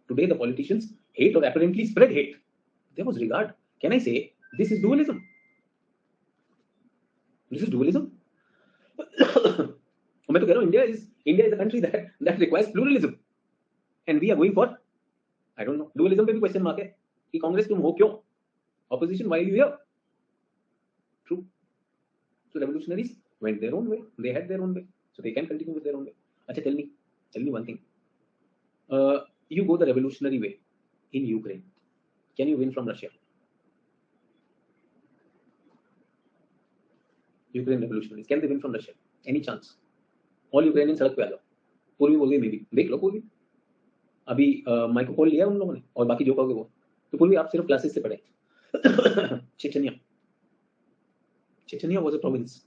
Today, the politicians hate or apparently spread hate. There was regard. Can I say this is dualism? This is dualism. मैं तो कह रहा हूँ, India is a country that requires pluralism, and we are going for, I don't know, dualism पे भी question mark है कि Congress तुम हो क्यों? Opposition, why are you here? True. So revolutionaries went their own way. They had their own way, so they can continue with their own way. अच्छा, tell me one thing. You go the revolutionary way in Ukraine. Can you win from Russia? Ukraine revolutionaries, can they win from Russia? Any chance? All Ukrainians सड़क पे आ जाओ. पूर्वी बोल गई, मे भी देख लो पूर्वी. अभी माइको कॉल लिया उन लोगों ने, और बाकी जो कहोगे वो. तो पूर्वी आप सिर्फ क्लासेस से पढ़े. Chechnya was a province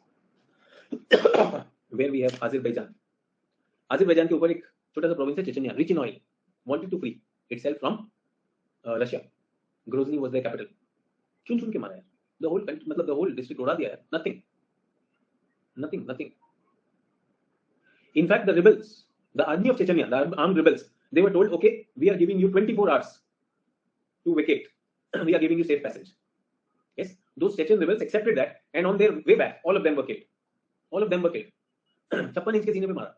where we have Azerbaijan. Azerbaijan के ऊपर एक छोटा सा province है Chechnya, rich in oil, wanted to free itself from Russia. Grozny was their capital. चुन के मारा यार. The whole country, मतलब the whole district उड़ा दिया यार. Nothing. In fact, the rebels, the army of Chechnya, the armed rebels, they were told, okay, we are giving you 24 hours to vacate. We are giving you safe passage. Yes, those Chechen rebels accepted that, and on their way back, all of them were killed. 56 inch के सीने पे मारा.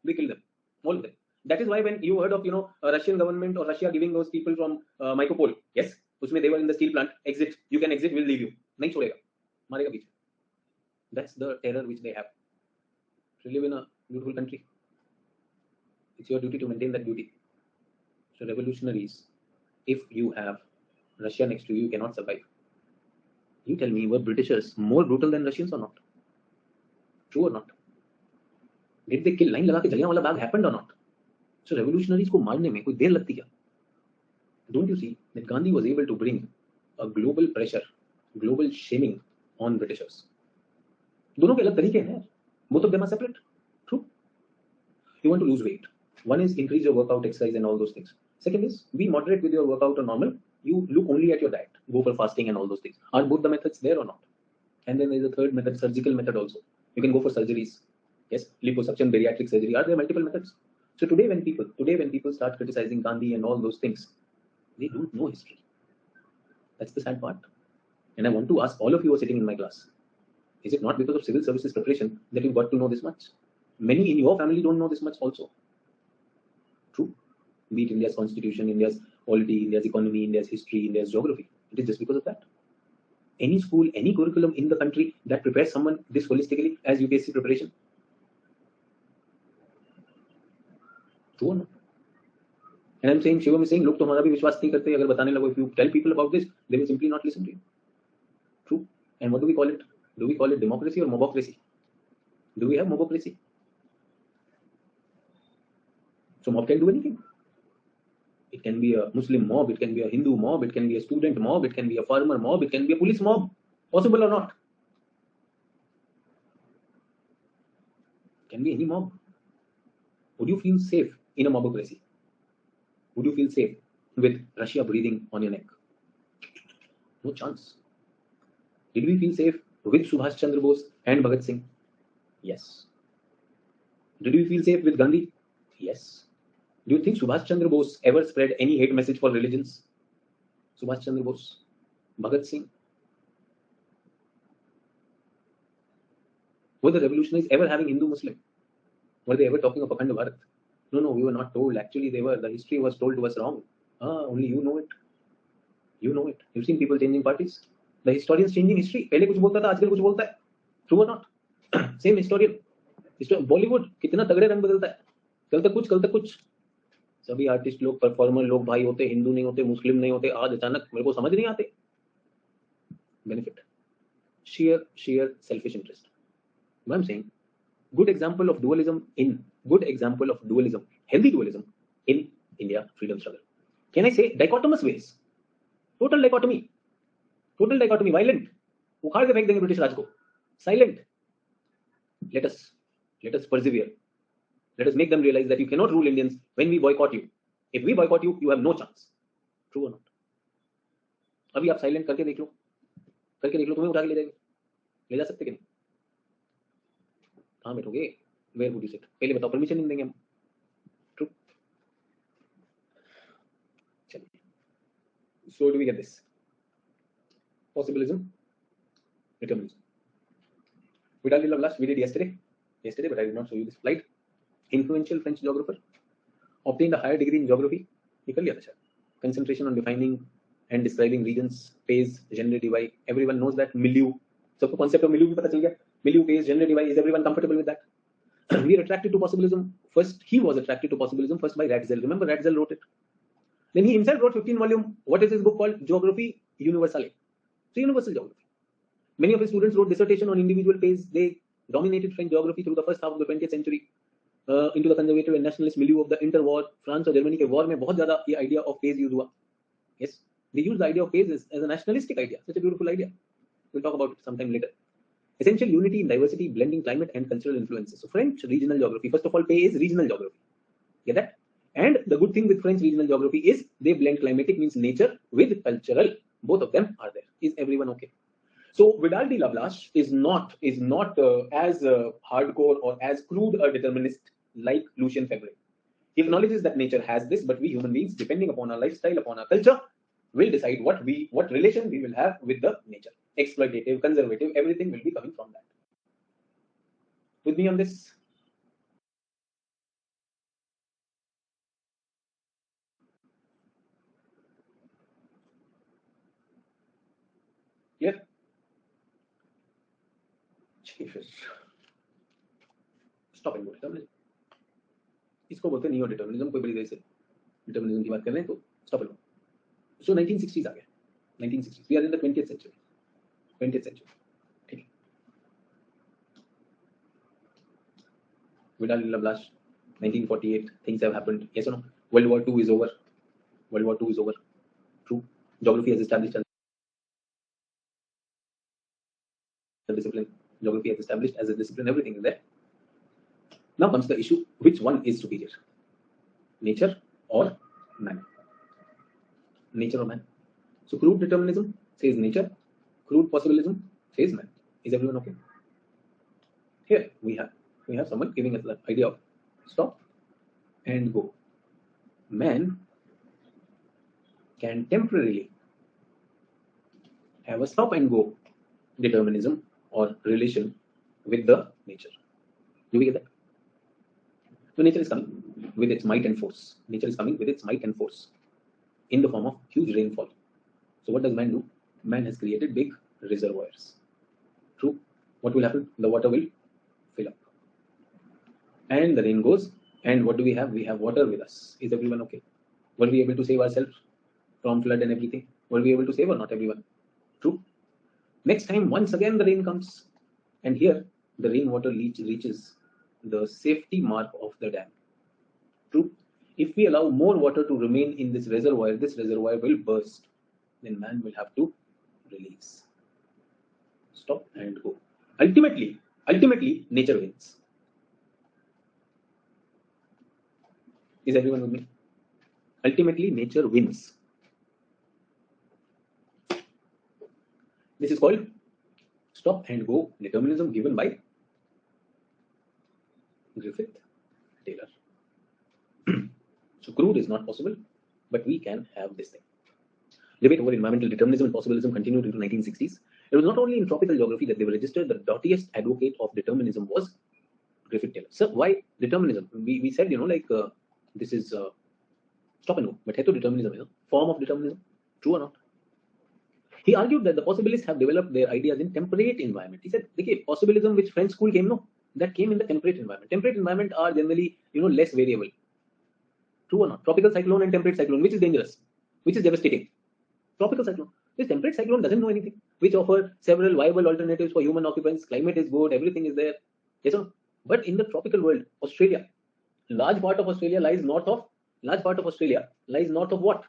They killed them, all of them. That is why when you heard of, Russian government or Russia giving those people from Mykolaiv, yes, उसमें they were in the steel plant. Exit, you can exit, we'll leave you. नहीं छोड़ेगा, मारेगा बीच में. That's the terror which they have. To live in a beautiful country, it's your duty to maintain that duty. So revolutionaries, if you have Russia next to you, you cannot survive. You tell me, were Britishers more brutal than Russians or not? True or not? Did they kill? Line लगा के Jallianwala Bagh happened or not? So revolutionaries को मारने में कोई देर लगती क्या? Don't you see that Gandhi was able to bring a global pressure, global shaming on Britishers? दोनों के अलग तरीके हैं. Both of them are separate. True. You want to lose weight. One is increase your workout, exercise, and all those things. Second is be moderate with your workout or normal. You look only at your diet. Go for fasting and all those things. Are both the methods there or not? And then there is a third method, surgical method also. You can go for surgeries. Yes, liposuction, bariatric surgery. Are there multiple methods? So today when people start criticizing Gandhi and all those things, they don't know history. That's the sad part. And I want to ask all of you who are sitting in my class, is it not because of civil services preparation that you've got to know this much? Many in your family don't know this much also. True. Be it India's constitution, India's polity, India's economy, India's history, India's geography. It is just because of that. Any school, any curriculum in the country that prepares someone this holistically as UPSC preparation? True or not? And I'm saying, Shivam is saying, लोग तो हमारा भी विश्वास नहीं करते अगर बताने लगो. If you tell people about this, they will simply not listen to you. True. And what do we call it? Do we call it democracy or mobocracy? Do we have mobocracy? So mob can do anything. It can be a Muslim mob, it can be a Hindu mob, it can be a student mob, it can be a farmer mob, it can be a police mob. Possible or not? It can be any mob. Would you feel safe in a mobocracy? Would you feel safe with Russia breathing on your neck? No chance. Did we feel safe with Subhash Chandra Bose and Bhagat Singh? Yes. Did we feel safe with Gandhi? Yes. Do you think Subhash Chandra Bose ever spread any hate message for religions? Subhash Chandra Bose, Bhagat Singh. Were the revolutionaries ever having Hindu-Muslim? Were they ever talking of Akhand Bharat? No, we were not told. Actually, they were. The history was told to us wrong. Only you know it. You know it. You've seen people changing parties. The historians changing history. पहले कुछ बोलता था, आजकल कुछ बोलता है. True or not? Same historian. Bollywood कितना तगड़े रंग बदलता है. कल तक कुछ. सभी आर्टिस्ट लोग, परफॉर्मर लोग भाई होते, हिंदू नहीं होते, मुस्लिम नहीं होते. आज अचानक मेरे को समझ नहीं आते. Benefit. Sheer selfish interest. What I'm saying, good example of dualism, healthy dualism in India freedom struggle. Can I say dichotomous ways? Total dichotomy, violent. उखाड़ के फेंक देंगे ब्रिटिश राज को. Silent. Let us persevere. Let us make them realize that you cannot rule Indians when we boycott you. If we boycott you, you have no chance. True or not? अभी आप silent करके देख लो, तुम्हें उठा के ले जा सकते कि नहीं? कहाँ बैठोगे? Where would you sit? पहले बताओ, परमिशन नहीं देंगे हम. True. चलिए. So do we get this? Possibilism, determinism. Vidal de la Blas, we did yesterday, but I did not show you this slide. Influential French geographer, obtained a higher degree in geography. ये कर लिया था शायद. Concentration on defining and describing regions, phase, generative divide. Everyone knows that. Milieu. सबको concept of milieu भी पता चल गया. Milieu, phase, generative divide. Is everyone comfortable with that? We are attracted to possibilism. First, he was attracted to possibilism first by Ratzel. Remember, Ratzel wrote it. Then he himself wrote 15 volume. What is his book called? Geography Universale. So universal geography. Many of his students wrote dissertation on individual phase. They dominated French geography through the first half of the 20th century. Into the conservative and nationalist milieu of the interwar. France और Germany के war में बहुत ज़्यादा ये idea of phase use हुआ. Yes, they use the idea of phase as a nationalistic idea. Such a beautiful idea. We'll talk about it sometime later. Essential unity in diversity, blending climate and cultural influences. So French regional geography. First of all, P is regional geography. Get that? And the good thing with French regional geography is they blend climatic, means nature, with cultural. Both of them are there. Is everyone okay? So Vidal de la Blas is not as hardcore or as crude a determinist like Lucien Febvre. He acknowledges that nature has this, but we human beings, depending upon our lifestyle, upon our culture, will decide what relation we will have with the nature. Exploitative, conservative, everything will be coming from that. With me on this? Clear? Stop and go determinism. इसको बोलते नहीं हो determinism. कोई बड़ी देर से determinism की बात कर रहे हैं तो stop and go. So 1960s आ गया. 1960s. We are in the 20th century. 20th century. ठीक. Vidal de la Blas, 1948. Things have happened. Yes or no? World War II is over. World War II is over. True. Geography has established as a discipline. Geography has established as a discipline. Everything is there. Now comes the issue: which one is superior? Nature or man? Nature or man? So crude determinism says nature. Crude possibilism says man. Is everyone okay? Here we have we have someone giving us the idea of stop and go. Man can temporarily have a stop and go determinism or relation with the nature. Do we get that? So nature is coming with its might and force. Nature is coming with its might and force in the form of huge rainfall. So what does man do? Man has created big reservoirs. True. What will happen? The water will fill up. And the rain goes. And what do we have? We have water with us. Is everyone okay? Were we able to save ourselves from flood and everything? Were we able to save or not everyone? True. Next time, once again the rain comes. And here, the rainwater reaches the safety mark of the dam. True. If we allow more water to remain in this reservoir will burst. Then man will have to release. Stop and go. Ultimately, nature wins. Is everyone with me? Ultimately, nature wins. This is called stop and go determinism given by Griffith Taylor. So crude is not possible, but we can have this thing. Debate over environmental determinism and possibilism continued into 1960s. It was not only in tropical geography that they were registered. The doughtiest advocate of determinism was Griffith Taylor. So why determinism? We said, this is stop and go, but heterodeterminism is a form of determinism. True or not? He argued that the possibilists have developed their ideas in temperate environment. He said, okay, possibilism which French school came, no, that came in the temperate environment. Temperate environment are generally, less variable. True or not? Tropical cyclone and temperate cyclone, which is dangerous, which is devastating. Tropical cyclone. This temperate cyclone doesn't know anything, which offer several viable alternatives for human occupants. Climate is good, everything is there. Yes or no? But in the tropical world, Australia, large part of Australia lies north of what?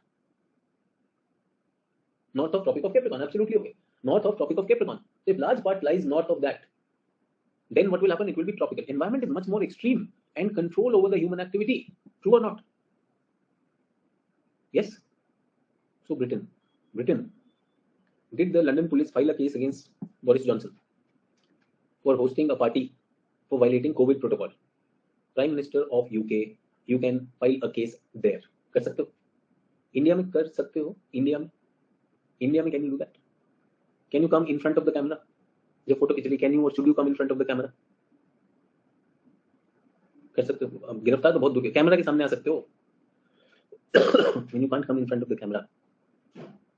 North of Tropic of Capricorn. Absolutely okay. North of Tropic of Capricorn. So if large part lies north of that, then what will happen? It will be tropical. Environment is much more extreme and control over the human activity. True or not? Yes. So Britain. Did the London police file a case against Boris Johnson for hosting a party for violating COVID protocol? Prime Minister of UK, you can file a case there. कर सकते हो? India में कर सकते हो? India में can you do that? Can you come in front of the camera? जब photo खींच रही, can you or should you come in front of the camera? कर सकते हो? गिरफ्तार तो बहुत दूर है, कैमरा के सामने आ सकते हो. When you can't come in front of the camera,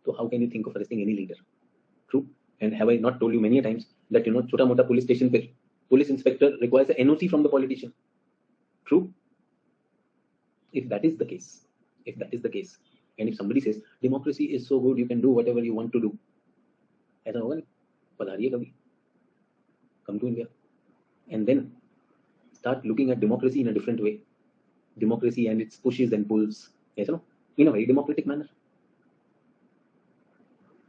so how can you think of arresting any leader? True. And have I not told you many times that छोटा मोटा police station पे police inspector requires a NOC from the politician? True. If that is the case, and if somebody says democracy is so good, you can do whatever you want to do, ऐसा होगा नहीं? पधारिए कभी. Come to India, and then start looking at democracy in a different way. Democracy and its pushes and pulls, yes or no? In a very democratic manner.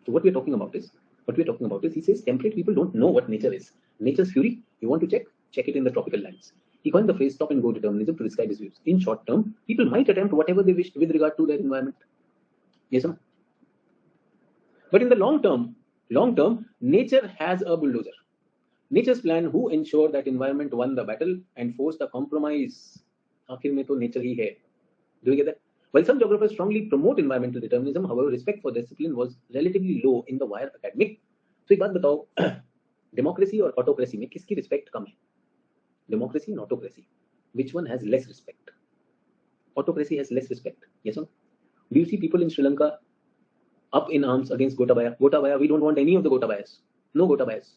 So what we are talking about is, he says temperate people don't know what nature is. Nature's fury, you want to check it in the tropical lands. He coined the phrase stop and go determinism to describe his views. In short term, people might attempt whatever they wish with regard to their environment. Yes or no? But in the long term, nature has a bulldozer. Nature's plan who ensure that environment won the battle and forced a compromise. आखिर में तो nature ही है. Do you get that? While some geographers strongly promote environmental determinism, however, respect for discipline was relatively low in the wider academic. So एक बात बताओ, democracy और autocracy में किसकी respect कम है? Democracy and autocracy. Which one has less respect? Autocracy has less respect. Yes or no? Do you see people in Sri Lanka up in arms against Gotabaya? Gotabaya, we don't want any of the Gotabayas. No Gotabayas.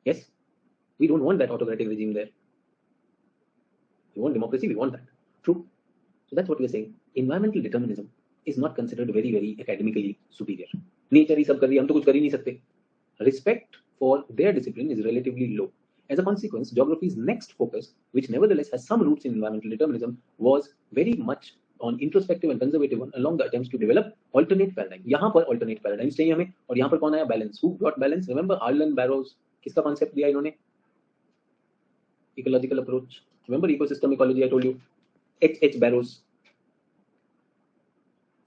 Yes? We don't want that autocratic regime there. We want democracy, we want that. True. So that's what we are saying. Environmental determinism is not considered very, very academically superior. Nature ही सब कर रही है, हम तो कुछ कर ही नहीं सकते. Respect for their discipline is relatively low. As a consequence, geography's next focus, which nevertheless has some roots in environmental determinism, was very much on introspective and conservative one along the attempts to develop alternate paradigm. यहाँ पर alternate paradigms चाहिए हमें, और यहाँ पर कौन आया? Balance. Who brought balance? Remember Harlan Barrows. किसका concept दिया इन्होंने? Ecological approach. Remember ecosystem ecology? I told you. H. Barrows.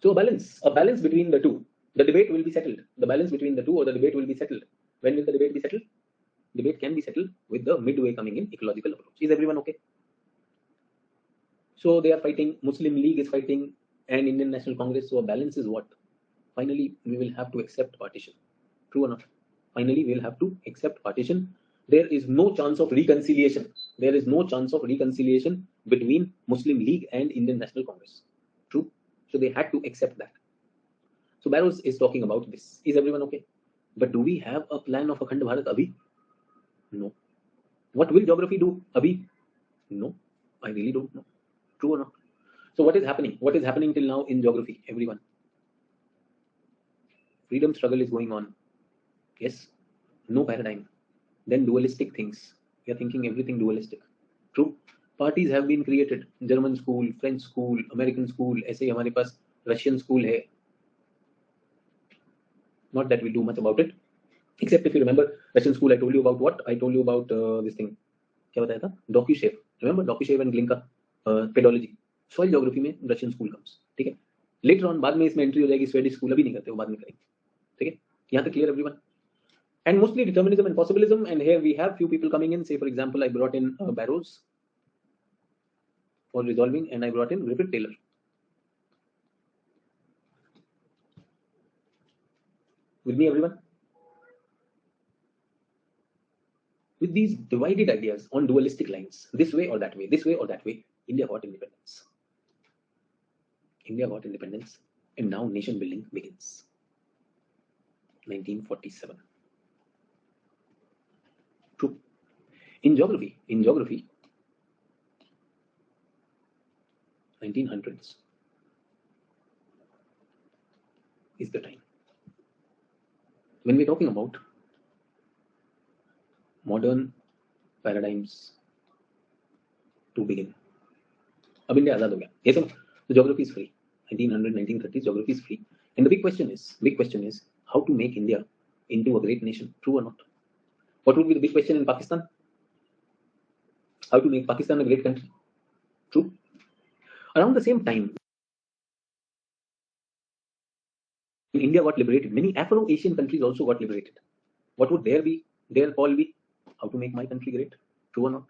So a balance between the two. The debate will be settled. The balance between the two or the debate will be settled. When will the debate be settled? debate can be settled with the midway coming in ecological approach. Is everyone okay? So they are fighting, Muslim League is fighting, and Indian National Congress. So a balance is what? Finally, we will have to accept partition. True or not? Finally, we will have to accept partition. There is no chance of reconciliation. There is no chance of reconciliation between Muslim League and Indian National Congress. True? So they had to accept that. So Barrows is talking about this. Is everyone okay? But do we have a plan of Akhand Bharat Abhi? No. What will geography do Abhi? No. I really don't know. True or not? So what is happening? What is happening till now in geography? Everyone. Freedom struggle is going on. Yes. No paradigm. Then dualistic things. We are thinking everything dualistic. True. Parties have been created. German school, French school, American school. ऐसे ही हमारे पास Russian school है. Not that we do much about it. Except if you remember Russian school, I told you about what? I told you about this thing. क्या बताया था? DocuShave. Remember DocuShave and Glinka pedology. Soil geography में Russian school comes. ठीक है. Later on बाद में इसमें entry हो जाएगी Swedish school. अभी नहीं करते वो बाद में करेंगे. ठीक है. यहाँ तक clear everyone? And mostly determinism and possibilism. And here we have few people coming in. Say for example, I brought in Barrows for resolving, and I brought in Griffith Taylor. With me, everyone? With these divided ideas on dualistic lines, this way or that way, this way or that way, India got independence. India got independence, and now nation building begins. 1947. True. In geography, 1900s is the time. When we're talking about modern paradigms to begin. अब India आजाद हो गया. Yes, so geography is free. 1900, 1930s, geography is free. And the big question is how to make India into a great nation. True or not? What would be the big question in Pakistan? How to make Pakistan a great country. True. Around the same time, India got liberated. Many Afro-Asian countries also got liberated. What would their call be? How to make my country great? True or not?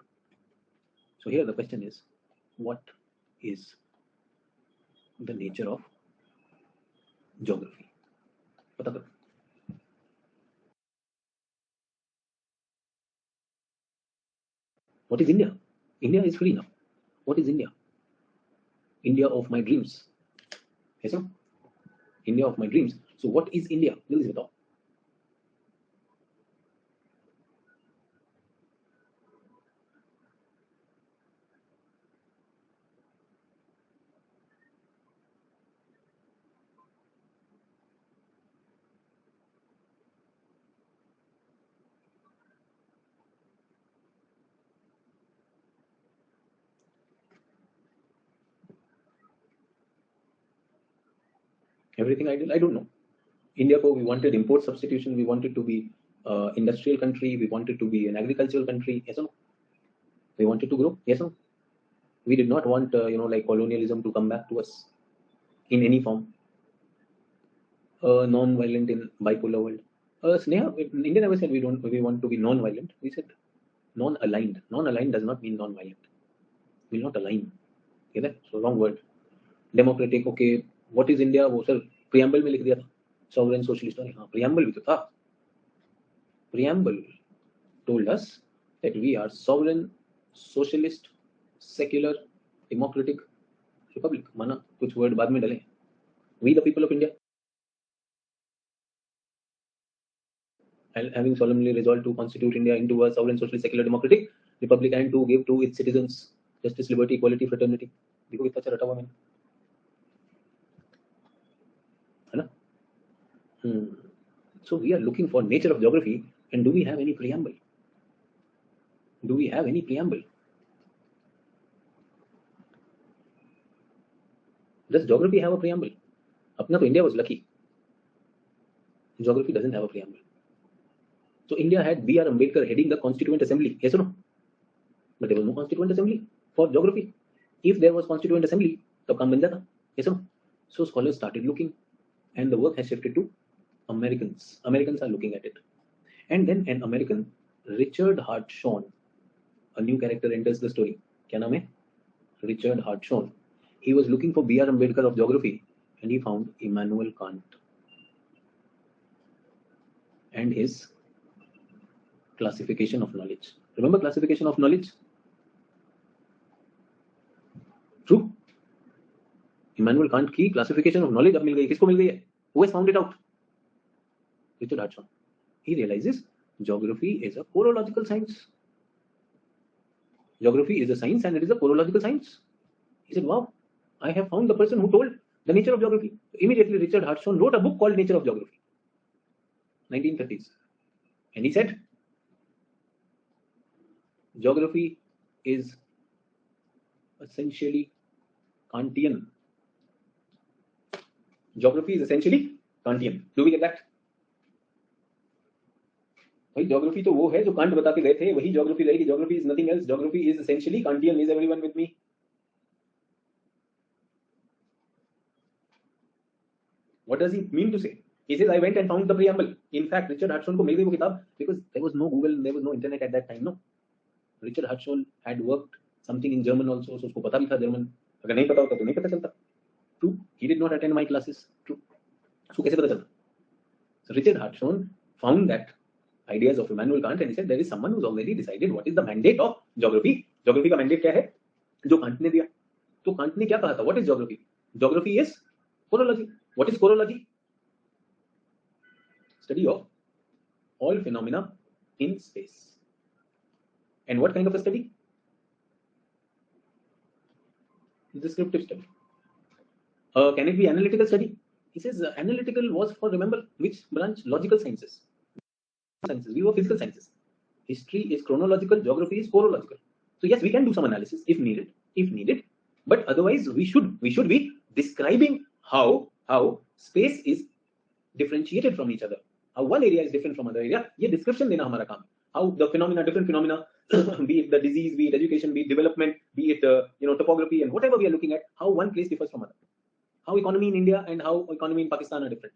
So here the question is, what is the nature of geography? पता करो. What is India? India is free now. What is India? India of my dreams. Yes, sir? India of my dreams. So what is India? जल्दी से बताओ. Everything ideal? I don't know. India, we wanted import substitution. We wanted to be industrial country. We wanted to be an agricultural country. Yes or no? We wanted to grow. Yes or no? We did not want like colonialism to come back to us in any form. Non-violent in bipolar world. Sneha, India never said we want to be non-violent. We said non-aligned. Non-aligned does not mean non-violent. We will not align. Okay, that? So wrong word. Democratic. Okay. What is India? वो sir preamble में लिख दिया था. Sovereign socialist. हाँ, preamble भी तो था. Preamble told us that we are sovereign, socialist, secular, democratic republic. माना कुछ word बाद में डले. We the people of India, having solemnly resolved to constitute India into a sovereign, socialist, secular, democratic republic and to give to its citizens justice, liberty, equality, fraternity. देखो कितना अच्छा रटा हुआ मैंने, है ना? So we are looking for nature of geography, and do we have any preamble? Do we have any preamble? Does geography have a preamble? अपना तो India was lucky. Geography doesn't have a preamble. So India had B.R. Ambedkar heading the Constituent Assembly. Yes or no? But there was no Constituent Assembly for geography. If there was Constituent Assembly, तो काम बन जाता. Yes or no? So scholars started looking, and the work has shifted to Americans. Americans are looking at it, and then an American Richard Hartshorne, a new character enters the story. क्या नाम है? Richard Hartshorne. He was looking for B.R. Ambedkar of geography, and he found Immanuel Kant and his classification of knowledge. Remember classification of knowledge? True. Immanuel Kant की classification of knowledge अब मिल गई. किसको मिल गई है? Who has found it out? Richard Hartshorne. He realizes geography is a chorological science. Geography is a science and it is a chorological science. He said, wow, I have found the person who told the nature of geography. Immediately, Richard Hartshorne wrote a book called Nature of Geography, 1930s. And he said, geography is essentially Kantian. Geography is essentially Kantian. Do we get that? भाई geography तो वो है जो can't बता के गए थे, वही ज्योग्राफी रहेगी. Geography is nothing else. Geography is essentially Kantian. Is everyone with me? What does he mean to say? He says, I went and found the preamble. In fact, Richard Hartshorne को मिल गई वो किताब because there was no Google, there was no internet at that time. No, Richard Hartshorne had worked something in German also, so उसको पता भी था German. अगर नहीं पता होता तो नहीं पता चलता. True, he did not attend my classes. True, उसको कैसे पता चलता? So Richard Hartshorne found that ideas of Immanuel Kant and he said there is someone who's already decided what is the mandate of geography. Geography का mandate क्या है? जो can't ने दिया. तो कांट ने क्या कहा था? What is geography? Geography is chorology. What is chorology? Study of all phenomena in space. And what kind of a study? Descriptive study. Can it be analytical study? He says analytical was for, remember, which branch? Logical sciences. We were physical sciences. History is chronological, geography is chorological. So yes, we can do some analysis if needed. But otherwise, we should be describing how space is differentiated from each other. How one area is different from other area. ये description देना हमारा काम है. How the phenomena, different phenomena, be it the disease, be it education, be it development, be it topography and whatever we are looking at, how one place differs from other. How economy in India and how economy in Pakistan are different.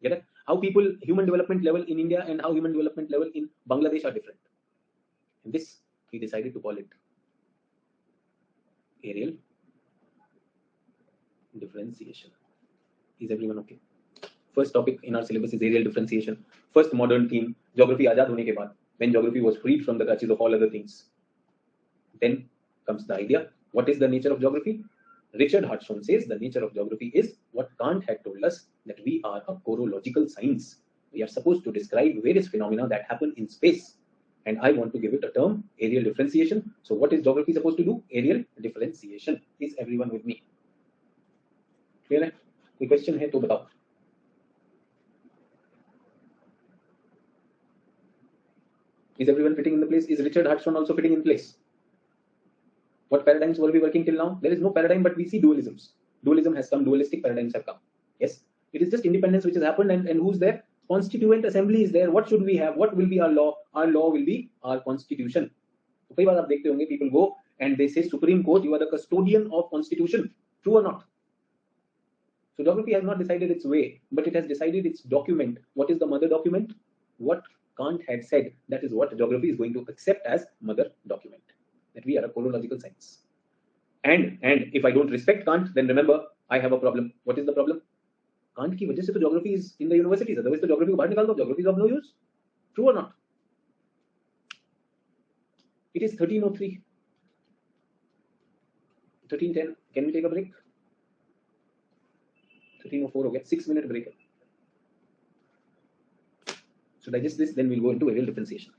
Get it? How people, human development level in India and how human development level in Bangladesh are different. And this, he decided to call it areal differentiation. Is everyone okay? First topic in our syllabus is areal differentiation. First modern theme, geography आजाद होने के बाद, when geography was freed from the clutches of all other things. Then comes the idea, what is the nature of geography? Richard Hartshorne says the nature of geography is what Kant had told us, that we are a chorological science. We are supposed to describe various phenomena that happen in space. And I want to give it a term, areal differentiation. So what is geography supposed to do? Areal differentiation. Is everyone with me? Clear है? कोई question है तो बताओ. Is everyone fitting in the place? Is Richard Hartshorne also fitting in place? What paradigms were we working till now? There is no paradigm, but we see dualisms. Dualism has come, dualistic paradigms have come. Yes, it is just independence which has happened, and who's there? Constituent assembly is there. What should we have? What will be our law? Our law will be our constitution. तो कई बार आप देखते होंगे, people go and they say, Supreme Court, you are the custodian of constitution. True or not? So geography has not decided its way, but it has decided its document. What is the mother document? What Kant had said, that is what geography is going to accept as mother document. That we are a chorological science. And if I don't respect Kant, then remember, I have a problem. What is the problem? Kant की वजह से तो geography is in the universities. Otherwise, the geography को बाहर निकाल दो. Geography is of no use. True or not? It is 13:03. 13:10. Can we take a break? 13:04 हो गया. 6-minute break. So digest this, then we'll go into areal differentiation.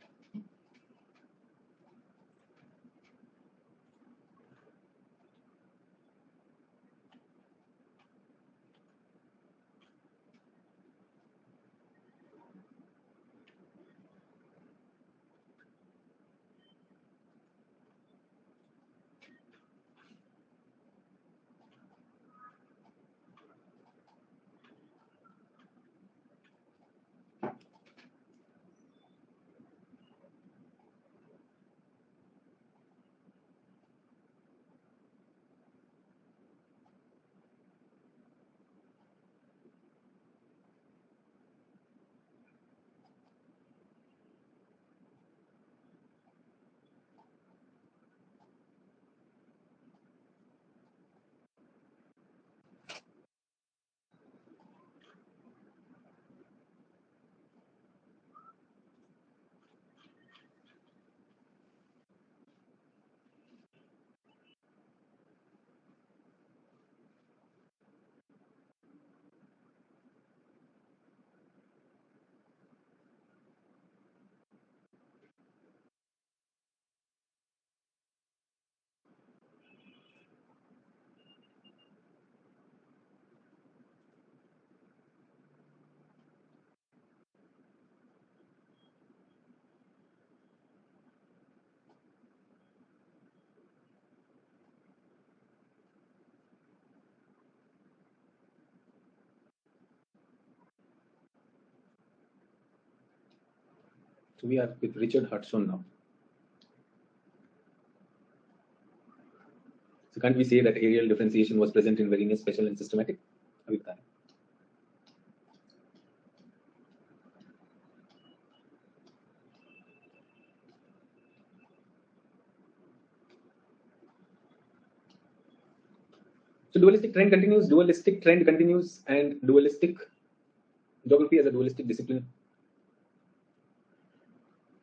So we are with Richard Hartshorne now. So can't we say that areal differentiation was present in various special and systematic? अभी बता रहे हैं. So dualistic trend continues, and dualistic geography as a dualistic discipline.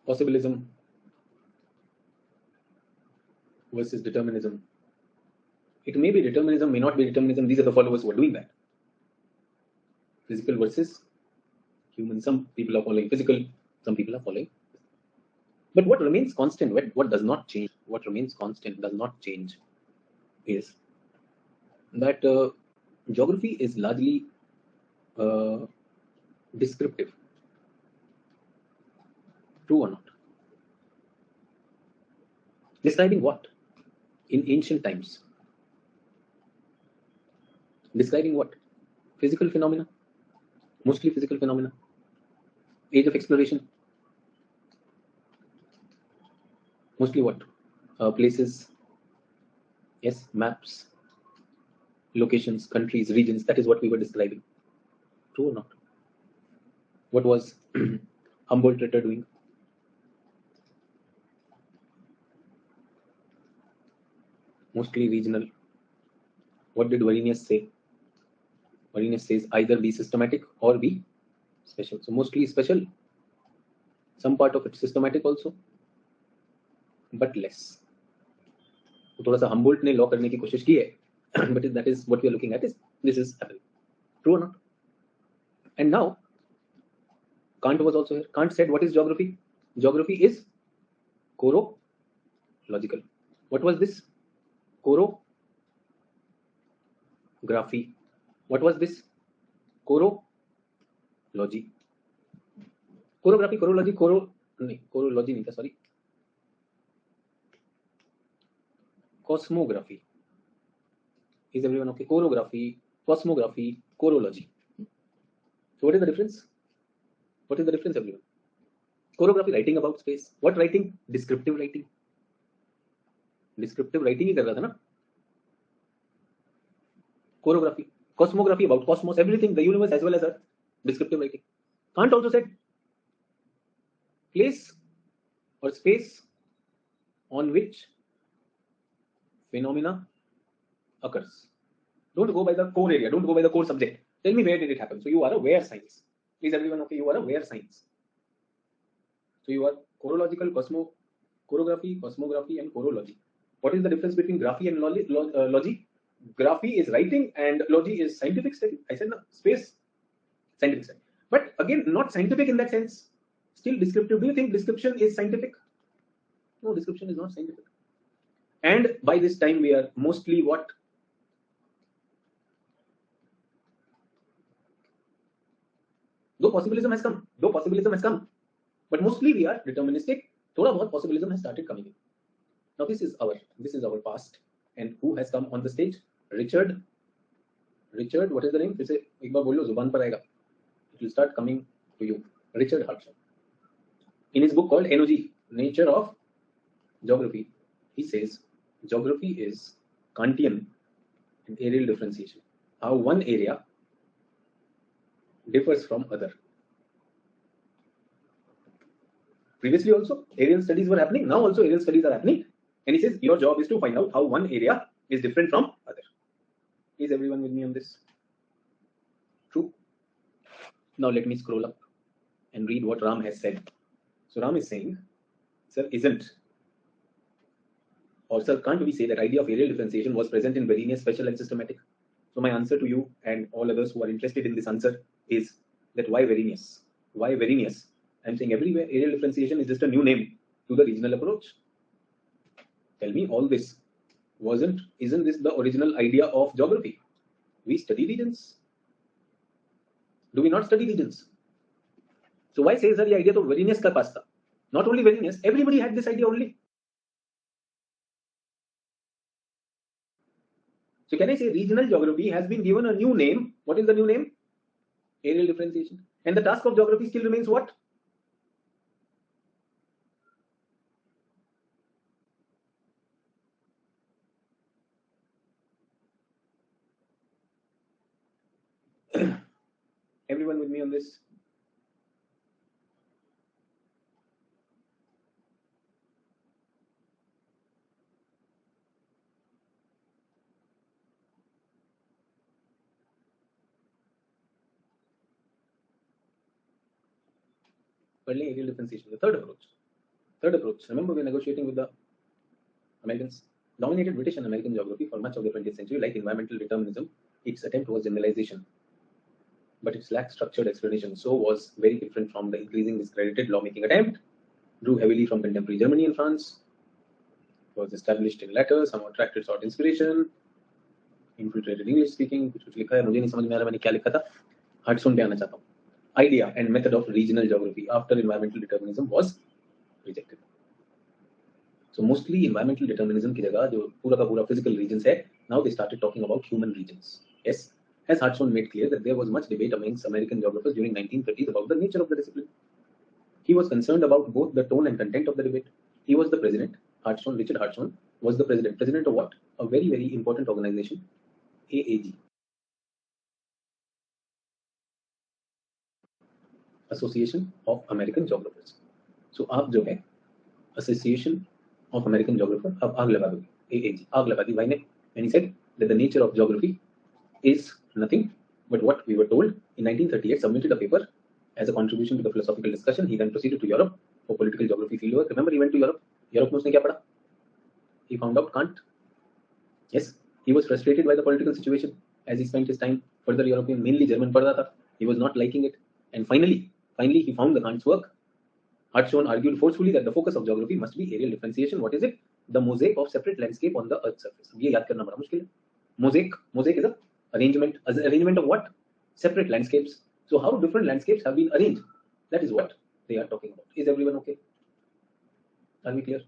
Possibilism versus determinism. It may be determinism, may not be determinism. These are the followers who are doing that. Physical versus human. Some people are following physical, some people are following. But what remains constant, what does not change, what remains constant, does not change, is that geography is largely descriptive. True or not? Describing what? In ancient times. Describing what? Physical phenomena. Mostly physical phenomena. Age of exploration. Mostly what? Places. Yes, maps. Locations, countries, regions. That is what we were describing. True or not? What was Humboldt-Ritter doing? Mostly regional. What did Varinius say? Varinius says either be systematic or be special. So mostly special. Some part of it systematic also, but less. तो थोड़ा सा Humboldt ने law करने की कोशिश की है, but that is what we are looking at. This is happening. True or not? And now Kant was also here. Kant said, what is geography? Geography is chorological. What was this? Chorography. What was this? Chorology. Chorography, chorology, chorology नहीं था, sorry. Cosmography. Is everyone okay? Chorography, cosmography, chorology. So what is the difference? What is the difference, everyone? Chorography, writing about space. What writing? Descriptive writing. Descriptive writing ही कर रहा था ना? Chorography, cosmography, about cosmos, everything, the universe as well as Earth. Descriptive writing. Kant also said place or space on which phenomena occurs. Don't go by the core area. Don't go by the core subject. Tell me where did it happen. So you are a where science. Is everyone okay? You are a where science. So you are chorological, chorography, cosmography, and chorology. What is the difference between graphy and logy? Graphy is writing and logy is scientific study. I said no, space, scientific study. But again, not scientific in that sense. Still descriptive. Do you think description is scientific? No, description is not scientific. And by this time we are mostly what? Though possibilism has come, but mostly we are deterministic. Thoda bahut possibilism has started coming in. Now this is our past. And who has come on the stage? Richard, what is the name? फिर से एक बार बोलो, जुबान पर आएगा. It will start coming to you. Richard Hartshorne. In his book called NOG, Nature of Geography, he says geography is Kantian and areal differentiation. How one area differs from other. Previously also aerial studies were happening. Now also aerial studies are happening. And he says your job is to find out how one area is different from other. Is everyone with me on this? True. Now let me scroll up and read what Ram has said. So Ram is saying, sir, isn't, or sir, can't we say that idea of aerial differentiation was present in Berenius, special and systematic? So my answer to you and all others who are interested in this answer is that why Berenius? Why Berenius? I'm saying everywhere aerial differentiation is just a new name to the regional approach. Tell me all this. Isn't this the original idea of geography? We study regions. Do we not study regions? So why say sir the idea to Varinius ka paas tha? Not only Varinius, everybody had this idea only. So can I say regional geography has been given a new name? What is the new name? Aerial differentiation. And the task of geography still remains what? Everyone with me on this? Aerial differentiation. The third approach. Remember, we're negotiating with the Americans. Dominated British and American geography for much of the 20th century, like environmental determinism. Its attempt was generalization, but its lacked structured explanation. So was very different from the increasing discredited lawmaking attempt. Drew heavily from contemporary Germany and France. Was established in latter, some attracted sought inspiration. Infiltrated English speaking, कुछ लिखा है मुझे नहीं समझ में आ रहा मैंने क्या लिखा था. हटसुन पे आना चाहता हूँ. Idea and method of regional geography after environmental determinism was rejected. So mostly environmental determinism की जगह जो पूरा का पूरा physical regions है, now they started talking about human regions. Yes, as Hartshorne made clear that there was much debate amongst American geographers during 1930s about the nature of the discipline. He was concerned about both the tone and content of the debate. He was the president. Richard Hartshorne was the president. President of what? A very, very important organization, AAG. Association of American Geographers. So आप जो है Association of American Geographers अब आग लगा दोगे. AAG आग लगा दी भाई ने. And he said that the nature of geography is nothing but what we were told. In 1938 submitted a paper as a contribution to the philosophical discussion. He then proceeded to Europe for political geography fieldwork. Remember, he went to Europe. Europe में उसने क्या पढ़ा? He found out Kant. Yes, he was frustrated by the political situation as he spent his time further European, mainly German पढ़ रहा था. He was not liking it, and finally he found the Kant's work. Hartshorne argued forcefully that the focus of geography must be aerial differentiation. What is it? The mosaic of separate landscape on the Earth's surface. ये याद करना बड़ा मुश्किल है. Mosaic is a arrangement of what? Separate landscapes. So how different landscapes have been arranged? That is what they are talking about. Is everyone okay? Are we clear?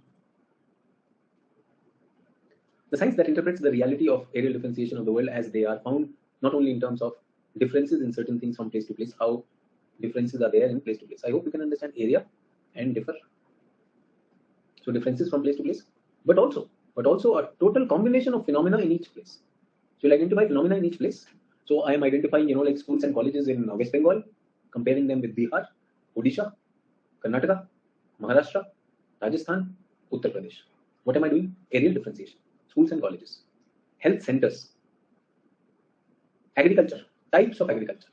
The science that interprets the reality of aerial differentiation of the world as they are found, not only in terms of differences in certain things from place to place, how differences are there in place to place. I hope you can understand area and differ. So differences from place to place, but also a total combination of phenomena in each place. So you'll identify phenomena in each place. So I am identifying, like schools and colleges in West Bengal, comparing them with Bihar, Odisha, Karnataka, Maharashtra, Rajasthan, Uttar Pradesh. What am I doing? Aerial differentiation. Schools and colleges, health centers, agriculture, types of agriculture,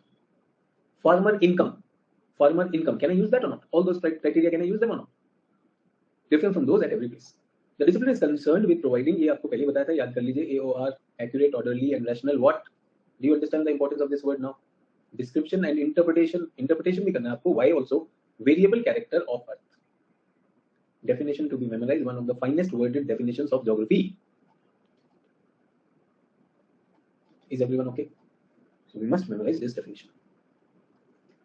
farmer income. Can I use that or not? All those criteria, can I use them or not? Different from those at every place. The discipline is concerned with providing, ये आपको पहले बताया था, याद कर लीजिए, AOR, accurate, orderly, and rational. What? Do you understand the importance of this word now? Description and interpretation. Interpretation भी करना है आपको. Why also? Variable character of Earth. Definition to be memorized. One of the finest worded definitions of geography. Is everyone okay? So we must memorize this definition.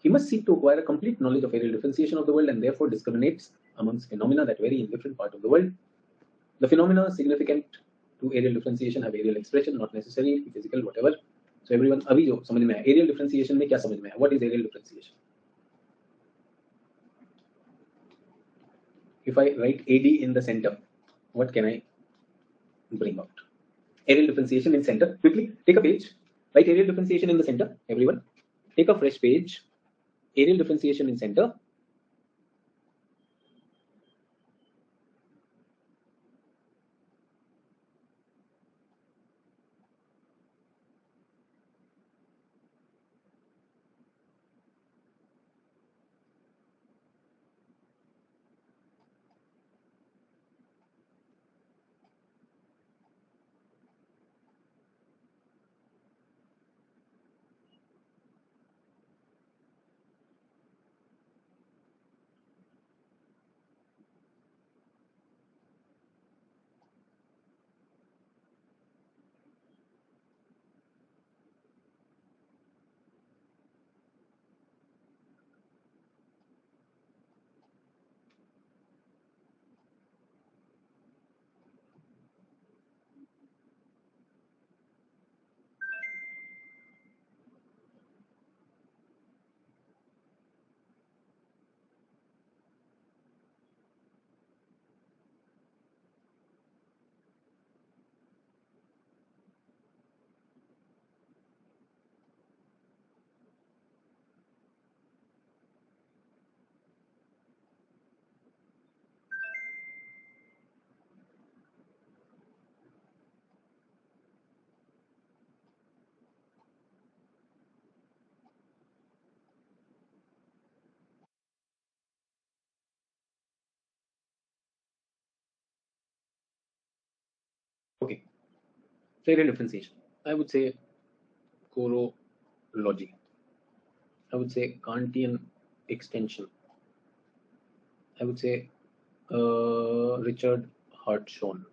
He must seek to acquire a complete knowledge of aerial differentiation of the world and therefore discriminates amongst phenomena that vary in different parts of the world. The phenomena significant to aerial differentiation have aerial expression, not necessarily physical, whatever. So everyone, अभी जो समझ में आया, aerial differentiation में क्या समझ में आया? What is aerial differentiation? If I write AD in the center, what can I bring out? Aerial differentiation in center. Quickly, take a page. Write aerial differentiation in the center. Everyone, take a fresh page. Aerial differentiation in center. Okay. So aerial differentiation. I would say chorology. I would say Kantian extension. I would say Richard Hartshorne.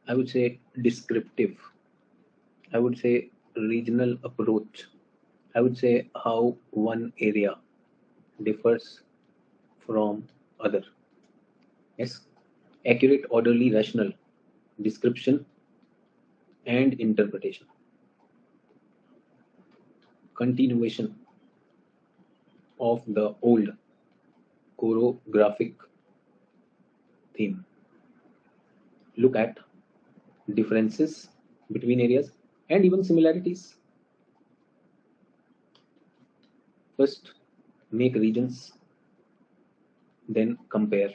I would say descriptive. I would say regional approach. I would say how one area differs from other. Yes. Accurate, orderly, rational description and interpretation. Continuation of the old chorographic theme. Look at differences between areas and even similarities. First, make regions, then compare.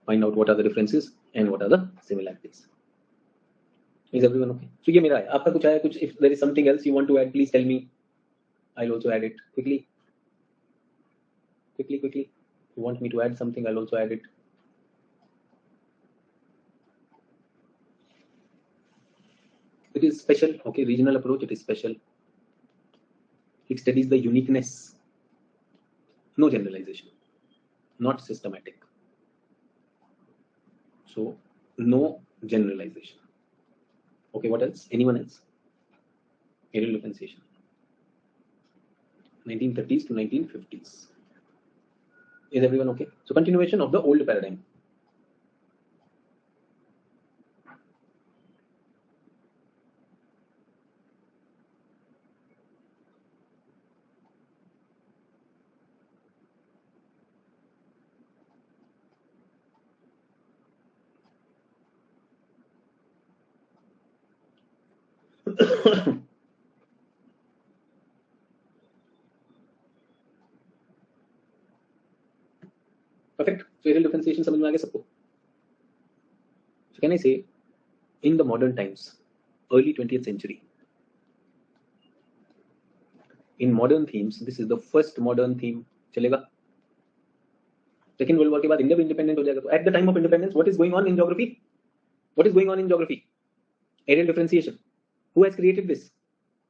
Find out what are the differences and what are the similarities. Is everyone okay? So ये मेरा है. आपका कुछ आया कुछ? If there is something else you want to add, please tell me. I'll also add it quickly. Quickly. You want me to add something? I'll also add it. It is special. Okay, regional approach. It is special. It studies the uniqueness. No generalization. Not systematic. So no generalization. Okay, what else? Anyone else? Aerial differentiation. 1930s to 1950s. Is everyone okay? So continuation of the old paradigm. Perfect. So aerial differentiation समझ में आ गया सबको? So can I say, in the modern times, early 20th century, in modern themes, this is the first modern theme. चलेगा? Second World War के बाद India भी independent हो जाएगा. तो at the time of independence, what is going on in geography? What is going on in geography? Aerial differentiation. Who has created this?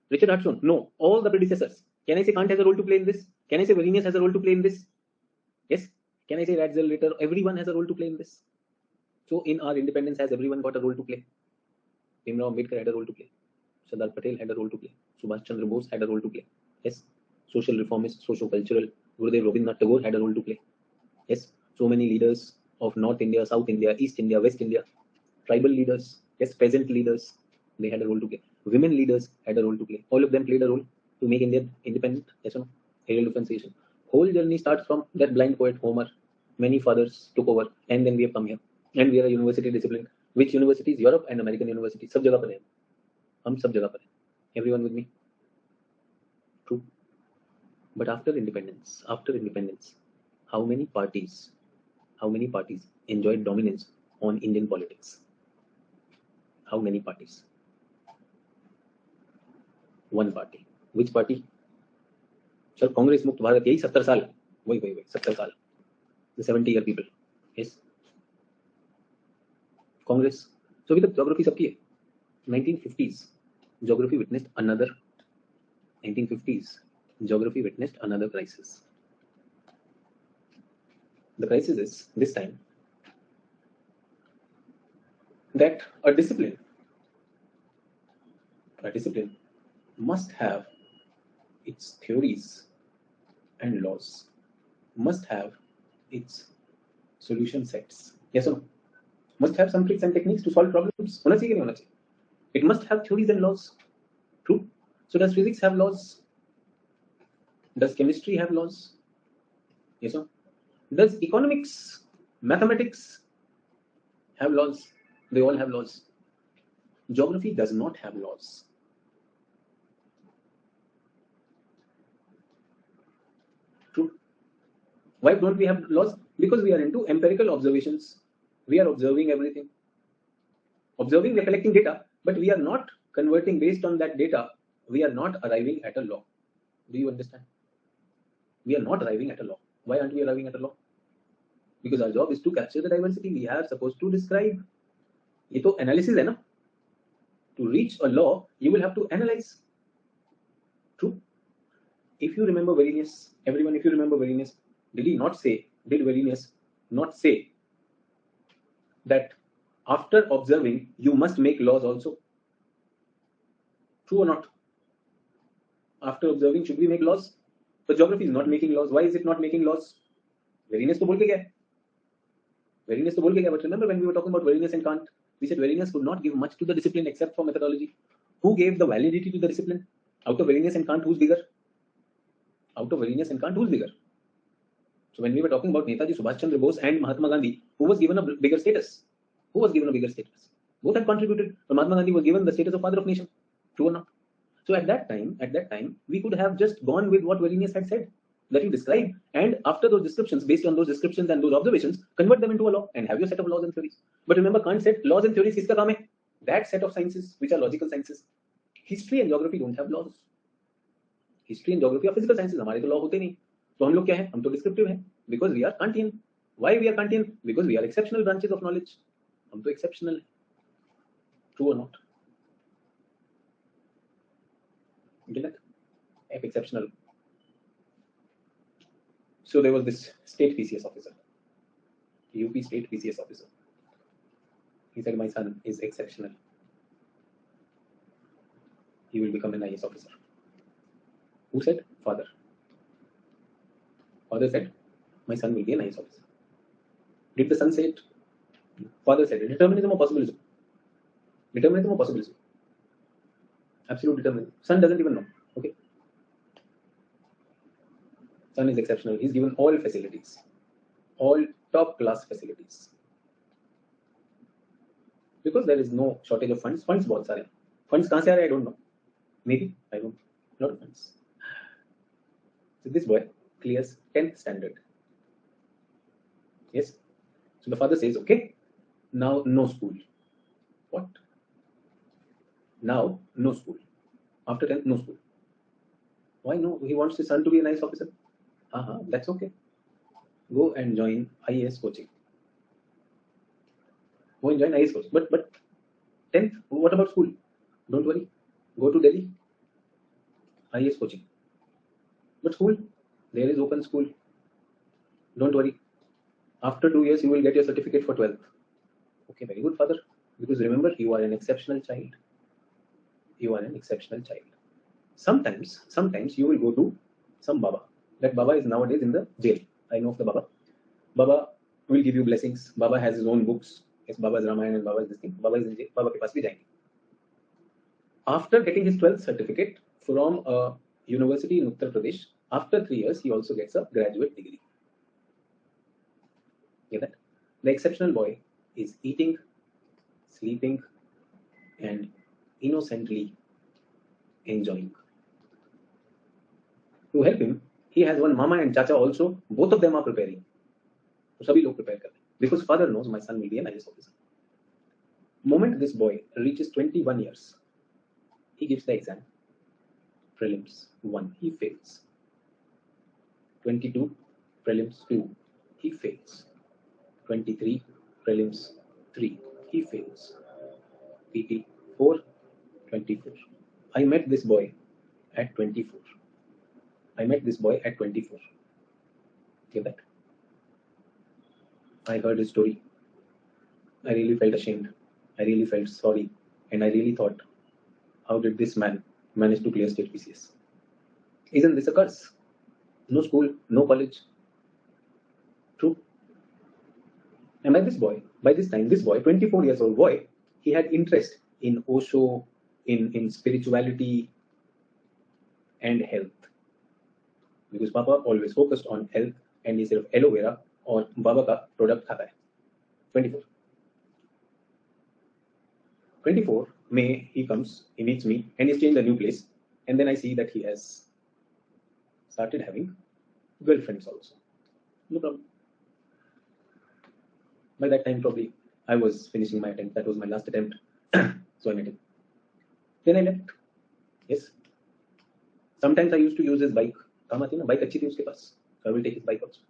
Richard Hudson? No. All the predecessors. Can I say Kant has a role to play in this? Can I say Arrhenius has a role to play in this? Yes. Can I say Ratzel later? Everyone has a role to play in this. So in our independence, has everyone got a role to play? Bhimrao Ambedkar had a role to play. Sardar Patel had a role to play. Subhash Chandra Bose had a role to play. Yes. Social reformist, socio-cultural. Gurudev Rabindranath Tagore had a role to play. Yes. So many leaders of North India, South India, East India, West India. Tribal leaders. Yes. Peasant leaders. They had a role to play. Women leaders had a role to play. All of them played a role to make India independent. Yes or no? Aerial differentiation. Whole journey starts from that blind poet Homer. Many fathers took over, and then we have come here. And we are a university discipline. Which universities? Europe and American universities. सब जगह पर है. हम सब जगह पर हैं. Everyone with me? True. But after independence, how many parties enjoyed dominance on Indian politics? How many parties? One party. Which party? Sir, Congress मुक्त भारत यही 70 साल. वही 70 साल. The 70-year people. Yes. Congress. So अभी तक geography सबकी है. 1950s. Geography witnessed another crisis. The crisis is this time that a discipline must have its theories and laws, must have its solution sets. Yes or no? Must have some tricks and techniques to solve problems. होना चाहिए कि नहीं होना चाहिए? It must have theories and laws. True. So does physics have laws? Does chemistry have laws? Yes or no? Does economics, mathematics have laws? They all have laws. Geography does not have laws. True. Why don't we have laws? Because we are into empirical observations. We are observing everything. Observing, we are collecting data, but we are not converting based on that data. We are not arriving at a law. Do you understand? We are not arriving at a law. Why aren't we arriving at a law? Because our job is to capture the diversity. We are supposed to describe. ये तो analysis है ना. To reach a law, you will have to analyze. True. If you remember Varinus, everyone, if you remember Varinus, did Varinus not say that after observing you must make laws also? True or not? After observing, should we make laws? So geography is not making laws. Why is it not making laws? Varinus to बोल के गया. Varinus to बोल के गया. But remember when we were talking about Varinus and Kant, we said Varinus could not give much to the discipline except for methodology. Who gave the validity to the discipline? Out of Varinus and Kant, who's bigger? Out of Varinus and Kant, who's bigger? So when we were talking about Netaji Subhash Chandra Bose and Mahatma Gandhi, who was given a bigger status? Who was given a bigger status? Both had contributed, but Mahatma Gandhi was given the status of father of nation. True or not? So at that time, we could have just gone with what Varinus had said, that you describe, and after those descriptions, based on those descriptions and those observations, convert them into a law and have your set of laws and theories. But remember, Kant said laws and theories kiska kaam hai? That set of sciences which are logical sciences. History and geography don't have laws. History and geography are physical sciences. हमारे तो law होते नहीं. तो हम लोग क्या है? हम तो descriptive हैं. Because we are Kantian. Why we are Kantian? Because we are exceptional branches of knowledge. हम तो exceptional हैं. True or not? Get that? Exceptional. So there was this state PCS officer, UP state PCS officer. He said, my son is exceptional. He will become an IAS officer. Who said? Father. Father said, my son will be an IAS officer. Did the son say it? Father said it. Determinism or possibilism? Determinism or possibilism? Absolute determinism. Son doesn't even know. Okay. Son is exceptional. He's given all facilities, all top class facilities. Because there is no shortage of funds. Funds बहुत सारे. Funds कहाँ से आ रहे? I don't know. Maybe I don't. Not funds. So this boy clears 10th standard. Yes. So the father says, okay, now no school. What? Now no school. After 10th, no school. Why no? He wants his son to be a nice officer. That's okay. Go and join IAS coaching. Go and join IAS coaching. But 10th, what about school? Don't worry. Go to Delhi. IAS coaching. But school, there is open school. Don't worry. After 2 years, you will get your certificate for 12th. Okay, very good, father. Because remember, you are an exceptional child. You are an exceptional child. Sometimes you will go to some Baba. That Baba is nowadays in the jail. I know of the Baba. Baba will give you blessings. Baba has his own books. Yes, Baba's Ramayana and Baba is this thing. Baba is in jail. Baba ke paas bhi jayenge. After getting his 12th certificate from a university in Uttar Pradesh, after 3 years, he also gets a graduate degree. Get that? The exceptional boy is eating, sleeping, and innocently enjoying. To help him, he has one mama and chacha also. Both of them are preparing. So sabhi log prepare kar rahe hain. Because father knows my son will be an IAS officer. Moment this boy reaches 21 years, he gives the exam. Prelims 1, he fails. 22, prelims 2, he fails. 23, prelims 3, he fails. PT 4, 24. I met this boy at 24. I met this boy at 24. Hear that? I heard his story. I really felt ashamed. I really felt sorry. And I really thought, how did this man manage to clear state PCS? Isn't this a curse? No school, no college. True. And by this time, this boy, 24 years old boy, he had interest in Osho, in spirituality and health. Because Papa always focused on health and he said aloe vera or Baba ka product खाता है. 24. 24 May he comes, he meets me and he's changed a new place. And then I see that he has started having girlfriends also. No problem. By that time, probably I was finishing my attempt. That was my last attempt. So I met him. Then I left. Yes. Sometimes I used to use his bike. काम आती है ना, bike अच्छी थी उसके पास. So I will take his bike also.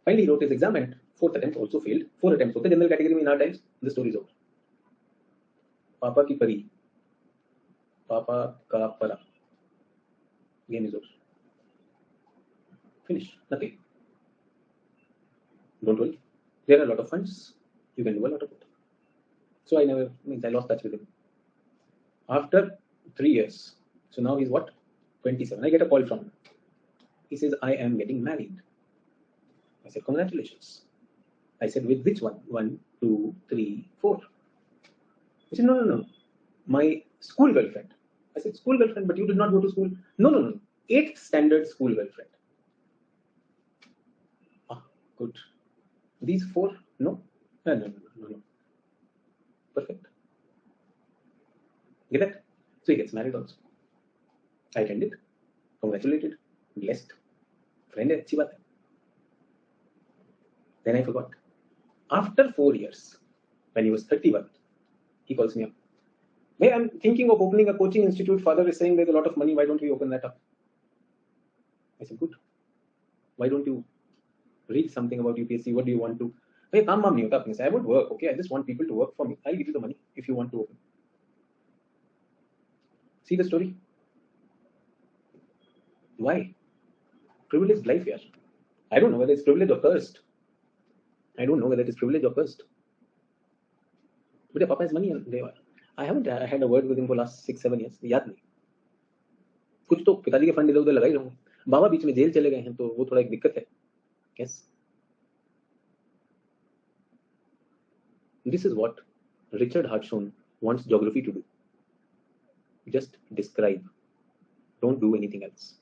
Finally, he wrote his exam and 4th attempt also failed. 4 attempts होते general category में इन are times. The story is over. पापा की परी, पापा का परा. Game is over. Finish. Nothing. Don't worry. There are a lot of funds. You can do a lot of it. So I lost touch with him. After 3 years, so now he's what? 27. I get a call from him. He says, I am getting married. I said, congratulations. I said, with which one? 1, 2, 3, 4. He said, no. My school girlfriend. I said, school girlfriend, but you did not go to school. No. 8th standard school girlfriend. Ah, good. These 4? No. No. Perfect. Get that? So he gets married also. I attended, congratulated, blessed. Friend, अच्छी बात है. Then I forgot. After 4 years, when he was 31, he calls me up. Hey, I'm thinking of opening a coaching institute. Father is saying there's a lot of money. Why don't we open that up? I said, good. Why don't you read something about UPSC? What do you want to? Hey, काम वाम नहीं होता अपने से. I would work. Okay, I just want people to work for me. I'll give you the money if you want to open. See the story? Why? Privileged life here. I don't know whether it's privileged or cursed. I don't know whether it is privileged or cursed. But Papa has money. I haven't had a word with him for last 6-7 years. याद नहीं. कुछ तो पिताजी के fund इधर उधर लगा ही रहूँ. बाबा बीच में जेल चले गए हैं तो वो थोड़ा एक दिक्कत है. Yes. This is what Richard Hartshorne wants geography to do. Just describe. Don't do anything else.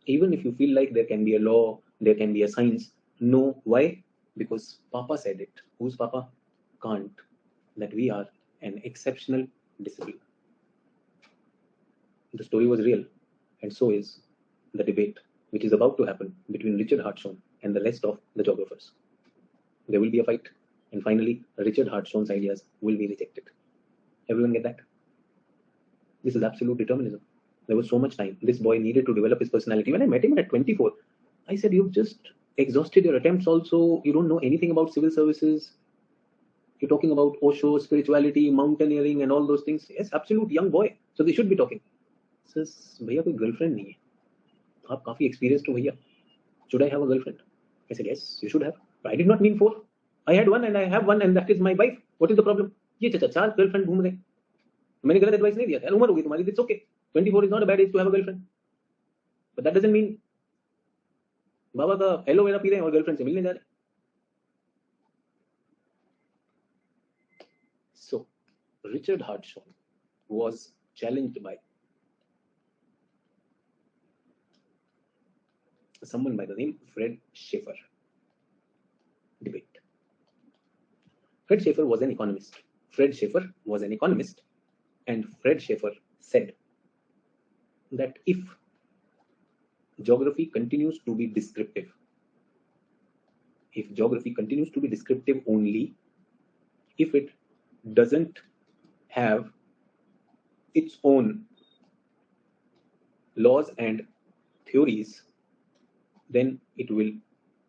Even if you feel like there can be a law, there can be a science. No. Why? Because Papa said it. Who's Papa? Kant. That we are an exceptional discipline. The story was real, and so is the debate which is about to happen between Richard Hartshorne and the rest of the geographers. There will be a fight, and finally, Richard Hartshorne's ideas will be rejected. Everyone get that? This is absolute determinism. There was so much time. This boy needed to develop his personality. When I met him at 24, I said, you've just exhausted your attempts also. You don't know anything about civil services. You're talking about Osho, spirituality, mountaineering, and all those things. Yes, absolute young boy. So they should be talking. Says, भैया कोई girlfriend नहीं है. आप काफी experienced हो भैया. Should I have a girlfriend? I said, yes, you should have. I did not mean 4. I had 1 and I have 1 and that is my wife. What is the problem? ये चाचा 4 girlfriend घूम रहे. मैंने गलत advice नहीं दिया था. उम्र होगी तुम्हारी. It's okay. 24 is not a bad age to have a girlfriend. But that doesn't mean बाबा का एलोवेरा पी रहे हैं और गर्लफ्रेंड से मिलने जा रहे हैं. So, Richard Hartshorne was challenged by someone by the name Fred Schaeffer. Debate. Fred Schaeffer was an economist. And Fred Schaeffer said that if geography continues to be descriptive, only, if it doesn't have its own laws and theories, then it will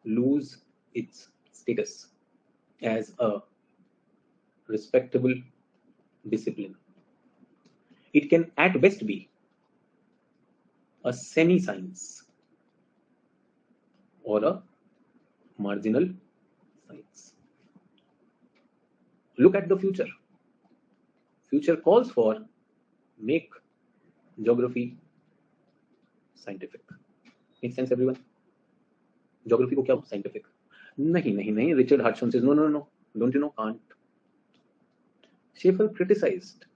lose its status as a respectable discipline. It can at best be a semi-science or a marginal science. Look at the future. Future calls for make geography scientific. Make sense, everyone? Geography को क्या scientific? नहीं. Richard Hartshorne says no. Don't you know Kant? Schaeffer criticized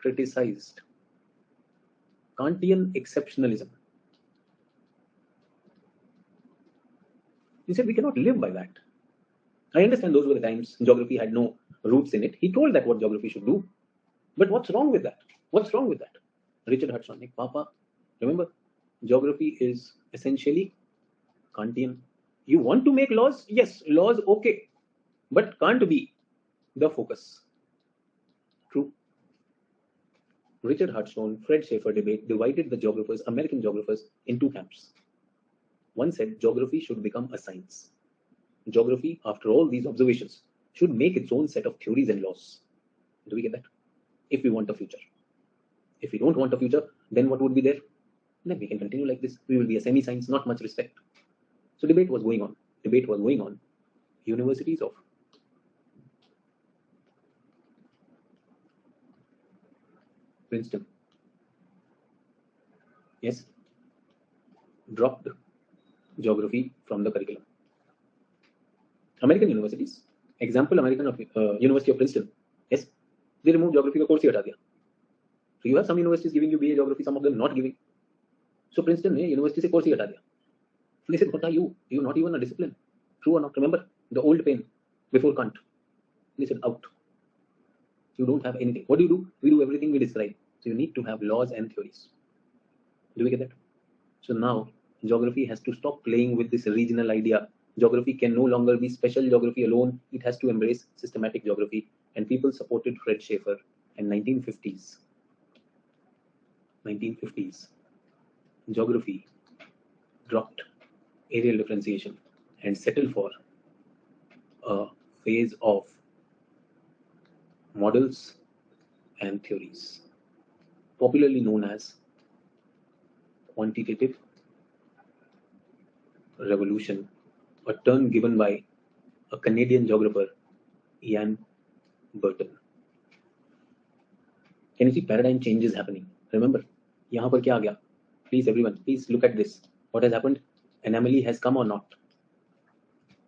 Kantian exceptionalism. He said we cannot live by that. I understand those were the times geography had no roots in it. He told that what geography should do. But what's wrong with that? Richard Hartshorne, like, Papa, remember, geography is essentially Kantian. You want to make laws? Yes, laws, okay. But can't be the focus. True. Richard Hartshorne, Fred Schaeffer debate divided the geographers, American geographers, in 2 camps. One said geography should become a science. geography, after all these observations, should make its own set of theories and laws. Do we get that? If we want a future. If we don't want a future, then what would be there? Then we can continue like this. We will be a semi-science, not much respect. So debate was going on. Debate was going on. Universities of Princeton, yes, dropped geography from the curriculum. American universities, example, University of Princeton, yes, they removed geography का course ही हटा दिया. So you have some universities giving you BA geography, some of them not giving. So Princeton ने university से course ही हटा दिया. They said, what are you? You're not even a discipline. True or not? Remember the old pain before Kant. They said, out. You don't have anything. What do? We do everything we describe. So you need to have laws and theories. Do we get that? So now geography has to stop playing with this regional idea. Geography can no longer be special geography alone. It has to embrace systematic geography. And people supported Fred Schaefer in 1950s. 1950s. Geography dropped areal differentiation and settled for a phase of models and theories, popularly known as quantitative revolution, a term given by a Canadian geographer, Ian Burton. Can you see paradigm changes happening? Remember, यहाँ पर क्या आ गया? Please everyone, please look at this. What has happened? Anomaly has come or not?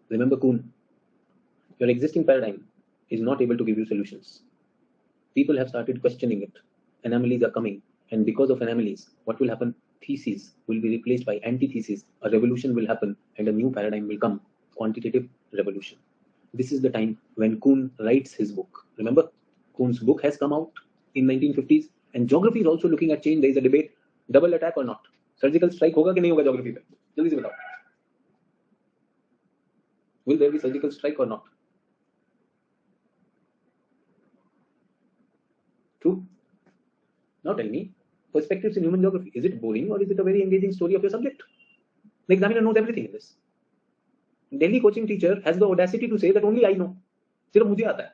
Remember Kuhn, your existing paradigm is not able to give you solutions. People have started questioning it. Anomalies are coming, and because of anomalies, what will happen? Theses will be replaced by antitheses. A revolution will happen, and a new paradigm will come. Quantitative revolution. This is the time when Kuhn writes his book. Remember, Kuhn's book has come out in 1950s, and geography is also looking at change. There is a debate: double attack or not? Surgical strike होगा कि नहीं होगा geography पे? जल्दी से बताओ. Will there be surgical strike or not? True. Now tell me, perspectives in human geography, is it boring or is it a very engaging story of your subject? The examiner knows everything in this. Delhi coaching teacher has the audacity to say that only I know. सिर्फ मुझे आता है.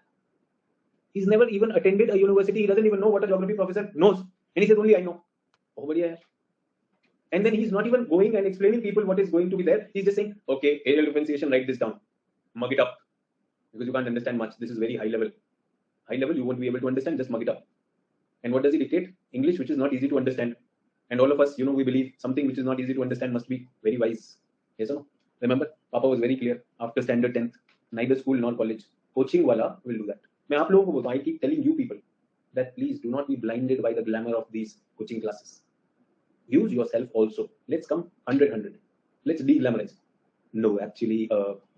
He's never even attended a university. He doesn't even know what a geography professor knows. And he says only I know. Oh, बढ़िया है. And then he's not even going and explaining people what is going to be there. He's just saying, okay, aerial differentiation, write this down. Mug it up. Because you can't understand much. This is very high level. High level, you won't be able to understand, just mug it up. And what does he dictate? English, which is not easy to understand. And all of us, we believe something which is not easy to understand must be very wise. Yes or no? Remember, Papa was very clear after standard 10th, neither school nor college. Coaching wala will do that. मैं आप लोगों को बोलता हूँ, I keep telling you people that please do not be blinded by the glamour of these coaching classes. Use yourself also. Let's come 100. Let's de-glamorize. No, actually,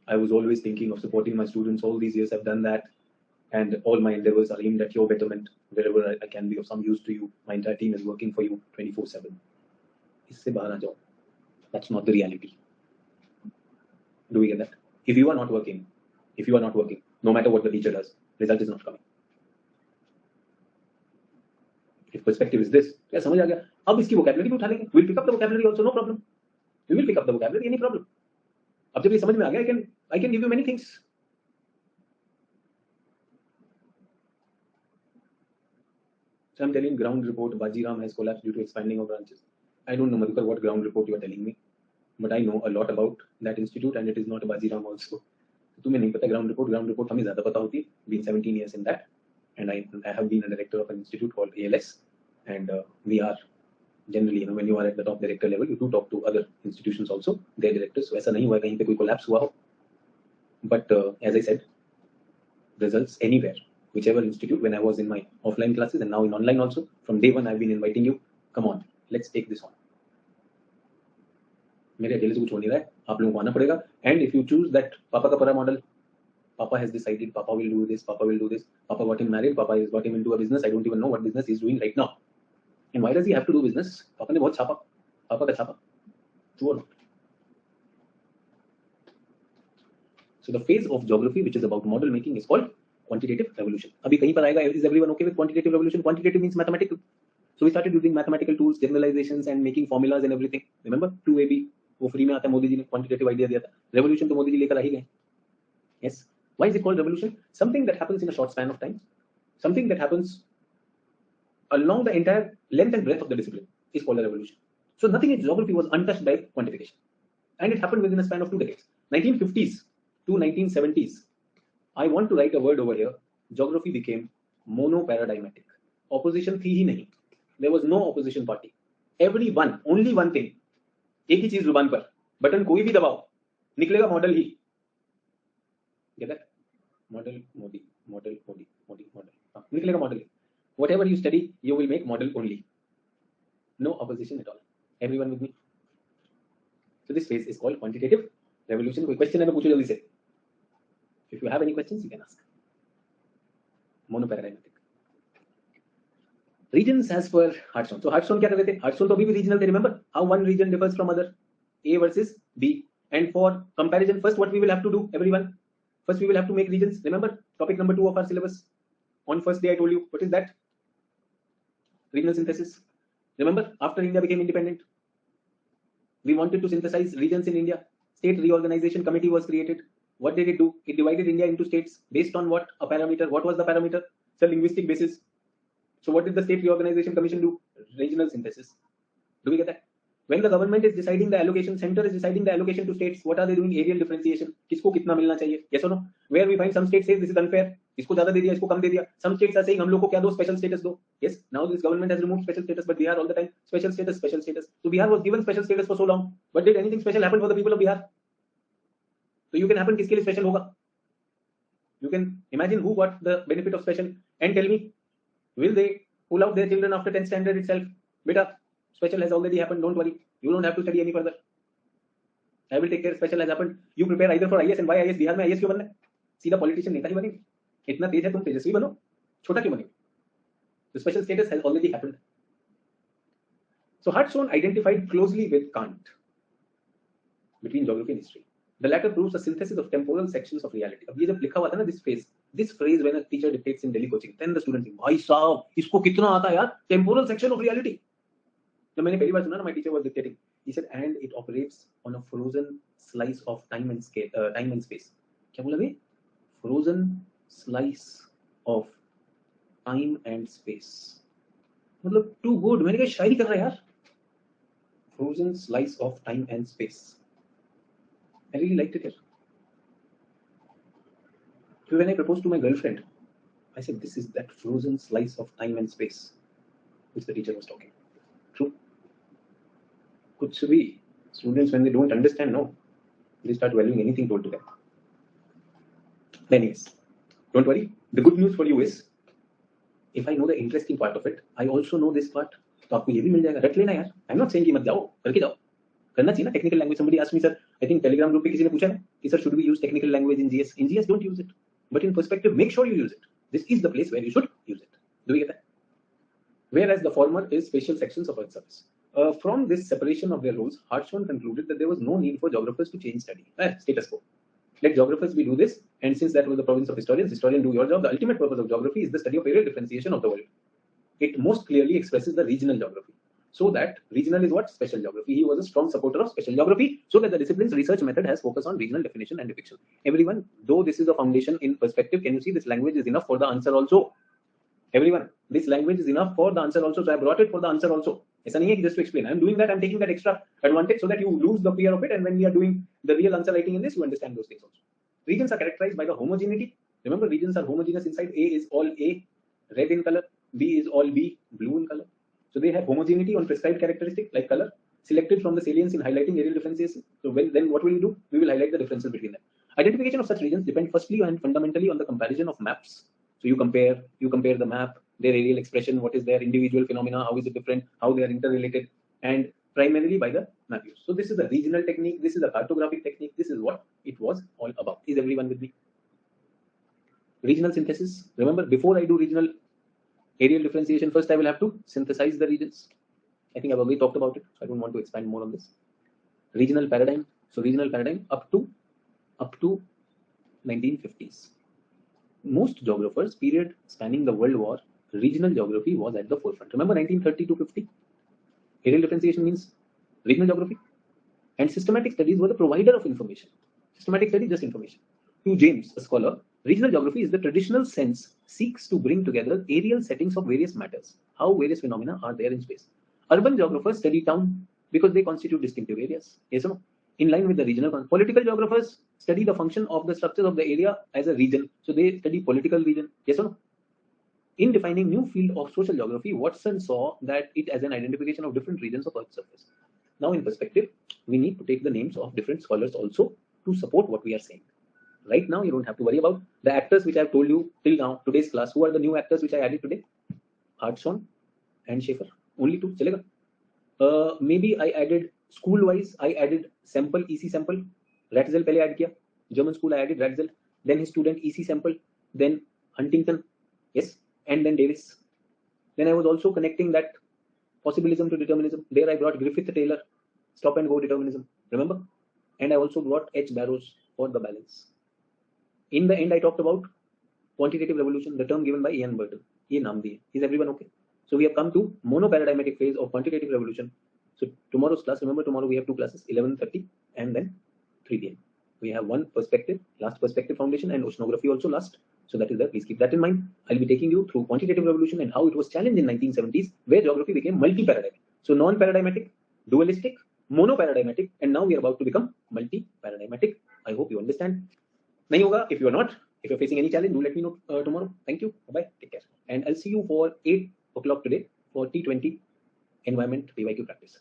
I was always thinking of supporting my students. All these years I've done that. And all my endeavors are aimed at your betterment. Wherever I can be of some use to you, my entire team is working for you 24/7. इससे बाहर आ जाओ. That's not the reality. Do we get that? If you are not working, no matter what the teacher does, result is not coming. If perspective is this, क्या समझ आ गया? अब इसकी vocabulary भी उठा लेंगे. We'll pick up the vocabulary also, no problem. We will pick up the vocabulary, any problem. अब जब ये समझ में आ गया, I can give you many things. So I'm telling ground report, Bajiram has collapsed due to expanding of branches. I don't know, Madhukar, what ground report you are telling me, but I know a lot about that institute, and it is not Bajiram also. तुम्हें नहीं पता ground report हमें ज़्यादा पता होती है. Been 17 years in that, and I have been a director of an institute called ALS, and we are generally, when you are at the top director level, you do talk to other institutions also, their directors. So ऐसा नहीं हुआ कहीं पे कोई collapse हुआ हो. But as I said, results anywhere. Whichever institute, when I was in my offline classes and now in online also, from day one I've been inviting you, come on, let's take this on. मेरे अकेले से कुछ हो नहीं रहा है, आप लोगों को आना पड़ेगा. And if you choose that पापा का परा model, Papa has decided, Papa will do this, Papa will do this, Papa got him married, Papa has got him into a business, I don't even know what business he's doing right now. And why does he have to do business? Papa ने बहुत छापा, Papa का छापा. True or not? So the phase of geography which is about model making is called quantitative revolution. अभी कहीं पर आएगा, is everyone okay with quantitative revolution? Quantitative means mathematical. So we started using mathematical tools, generalizations and making formulas and everything. Remember 2AB, वो free में आता है, मोदी जी ने quantitative idea दिया था. Revolution तो मोदी जी लेकर आ ही गए. Yes. Why is it called revolution? Something that happens in a short span of time, something that happens along the entire length and breadth of the discipline is called a revolution. So nothing in geography was untouched by quantification. And it happened within a span of 2 decades. 1950s to 1970s. I want to write a word over here. Geography became monoparadigmatic. Opposition थी ही नहीं. There was no opposition party. Everyone, only one thing. एक ही चीज जुबान पर, button कोई भी दबाओ, निकलेगा model he. Get that? Model, Modi, model, Modi, Modi, model. निकलेगा model he. Whatever you study, you will make model only. No opposition at all. Everyone with me? So this phase is called quantitative revolution. कोई question है तो पूछो जल्दी से. If you have any questions, you can ask. Monoparadigmatic. Regions as per Hartshorne. So Hartshorne क्या कर रहे थे? Hartshorne तो अभी भी regional थे. Remember how one region differs from other? A versus B. And for comparison, first what we will have to do, everyone? First we will have to make regions. Remember topic number 2 of our syllabus. On first day I told you what is that? Regional synthesis. Remember after India became independent, we wanted to synthesize regions in India. State reorganization committee was created. What did it do? It divided India into states based on what? A parameter. What was the parameter? It's a linguistic basis. So what did the state reorganization commission do? Regional synthesis. Do we get that? When the government is deciding the allocation, center is deciding the allocation to states, what are they doing? Areal differentiation. किसको कितना मिलना चाहिए? Yes or no? Where we find some states say this is unfair. इसको ज़्यादा दे दिया, इसको कम दे दिया. Some states are saying हम लोग को क्या दो? Special status दो. Yes. Now this government has removed special status, but Bihar all the time special status, special status. So Bihar was given special status for so long, but did anything special happen for the people of Bihar? So you can happen किसके लिए special होगा? You can imagine who got the benefit of special and tell me, will they pull out their children after 10th standard itself? Beta, special has already happened. Don't worry. You don't have to study any further. I will take care. Special has happened. You prepare either for IS and why IS? Bihar में IS क्यों बनना है? सीधा politician नेता ही बनेंगे. इतना तेज है तुम तेजस्वी बनो. छोटा क्यों बनेंगे? The special status has already happened. So Hartshorne identified closely with Kant between geography and history. The latter proves a synthesis of temporal sections of reality. अब ये जब लिखा हुआ था ना this phrase when a teacher dictates in Delhi coaching, then the student think, भाई साहब इसको कितना आता है यार? Temporal section of reality. जब मैंने पहली बार सुना ना, my teacher was dictating. He said, and it operates on a frozen slice of time and space. क्या बोला बे? Frozen slice of time and space. मतलब too good. मैंने कहा शायरी कर रहा है यार. Frozen slice of time and space. I really liked it here. So when I proposed to my girlfriend, I said, this is that frozen slice of time and space which the teacher was talking. True. Kuch bhi. Students, when they don't understand, no, they start valuing anything told to them. Anyways, don't worry. The good news for you is, if I know the interesting part of it, I also know this part. तो आपको ये भी मिल जाएगा. रट लेना यार. I'm not saying कि मत जाओ, करके जाओ. करना चाहिए ना technical language. Somebody asked me, sir, I think Telegram group पे किसी ने पूछा है कि sir, should we use technical language in GS? In GS, don't use it. But in perspective, make sure you use it. This is the place where you should use it. Do we get that? Whereas the former is spatial sections of Earth's surface. From this separation of their roles, Hartshorne concluded that there was no need for geographers to change study. Status quo. Let geographers do this, and since that was the province of historians, historian do your job. The ultimate purpose of geography is the study of areal differentiation of the world. It most clearly expresses the regional geography. So that regional is what? Special geography. He was a strong supporter of special geography, so that the discipline's research method has focused on regional definition and depiction. Everyone, though this is a foundation in perspective, can you see this language is enough for the answer also? Everyone, this language is enough for the answer also. So I brought it for the answer also. ऐसा नहीं है कि just to explain. I'm doing that. I'm taking that extra advantage so that you lose the fear of it, and when we are doing the real answer writing in this, you understand those things also. Regions are characterized by the homogeneity. Remember, regions are homogeneous inside. A is all A, red in color. B is all B, blue in color. So they have homogeneity on prescribed characteristic like color, selected from the salience in highlighting areal differentiation. So then what will we do? We will highlight the differences between them. Identification of such regions depend firstly and fundamentally on the comparison of maps. So you compare the map, their areal expression, what is their individual phenomena, how is it different, how they are interrelated, and primarily by the map use. So this is the regional technique, this is the cartographic technique, this is what it was all about. Is everyone with me? Regional synthesis. Remember, before I do regional areal differentiation, first I will have to synthesize the regions. I think I've already talked about it, so I don't want to expand more on this. Regional paradigm. So regional paradigm up to 1950s. Most geographers, period spanning the World War, regional geography was at the forefront. Remember 1930 to 50? Areal differentiation means regional geography. And systematic studies were the provider of information. Systematic study, just information. To James, a scholar, regional geography is the traditional sense seeks to bring together aerial settings of various matters, how various phenomena are there in space. Urban geographers study town because they constitute distinctive areas. Yes or no? In line with the regional political geographers study the function of the structures of the area as a region, so they study political region. Yes or no? In defining new field of social geography, Watson saw that it as an identification of different regions of Earth's surface. Now, in perspective, we need to take the names of different scholars also to support what we are saying. Right now, you don't have to worry about the actors which I have told you till now, today's class. Who are the new actors which I added today? Hartson and Schaefer. Only two. Chalega. Maybe I added school-wise. I added sample, EC sample. Ratzel पहले add किया. German school I added Ratzel. Then his student EC sample. Then Huntington. Yes. And then Davis. Then I was also connecting that possibilism to determinism. There I brought Griffith Taylor, stop and go determinism. Remember? And I also brought H. Barrows for the balance. In the end, I talked about quantitative revolution, the term given by Ian Burton. Is everyone okay? So we have come to monoparadigmatic phase of quantitative revolution. So tomorrow's class, remember tomorrow we have two classes, 11:30 and then 3 p.m. We have one perspective, last perspective foundation, and oceanography also last. So that is there. Please keep that in mind. I'll be taking you through quantitative revolution and how it was challenged in 1970s, where geography became multi-paradigmatic. So non-paradigmatic, dualistic, monoparadigmatic, and now we are about to become multi-paradigmatic. I hope you understand. Nahi hoga, if you are not, if you're facing any challenge, do let me know tomorrow. Thank you. Bye-bye. Take care. And I'll see you for 8 o'clock today for T20 environment PYQ practice.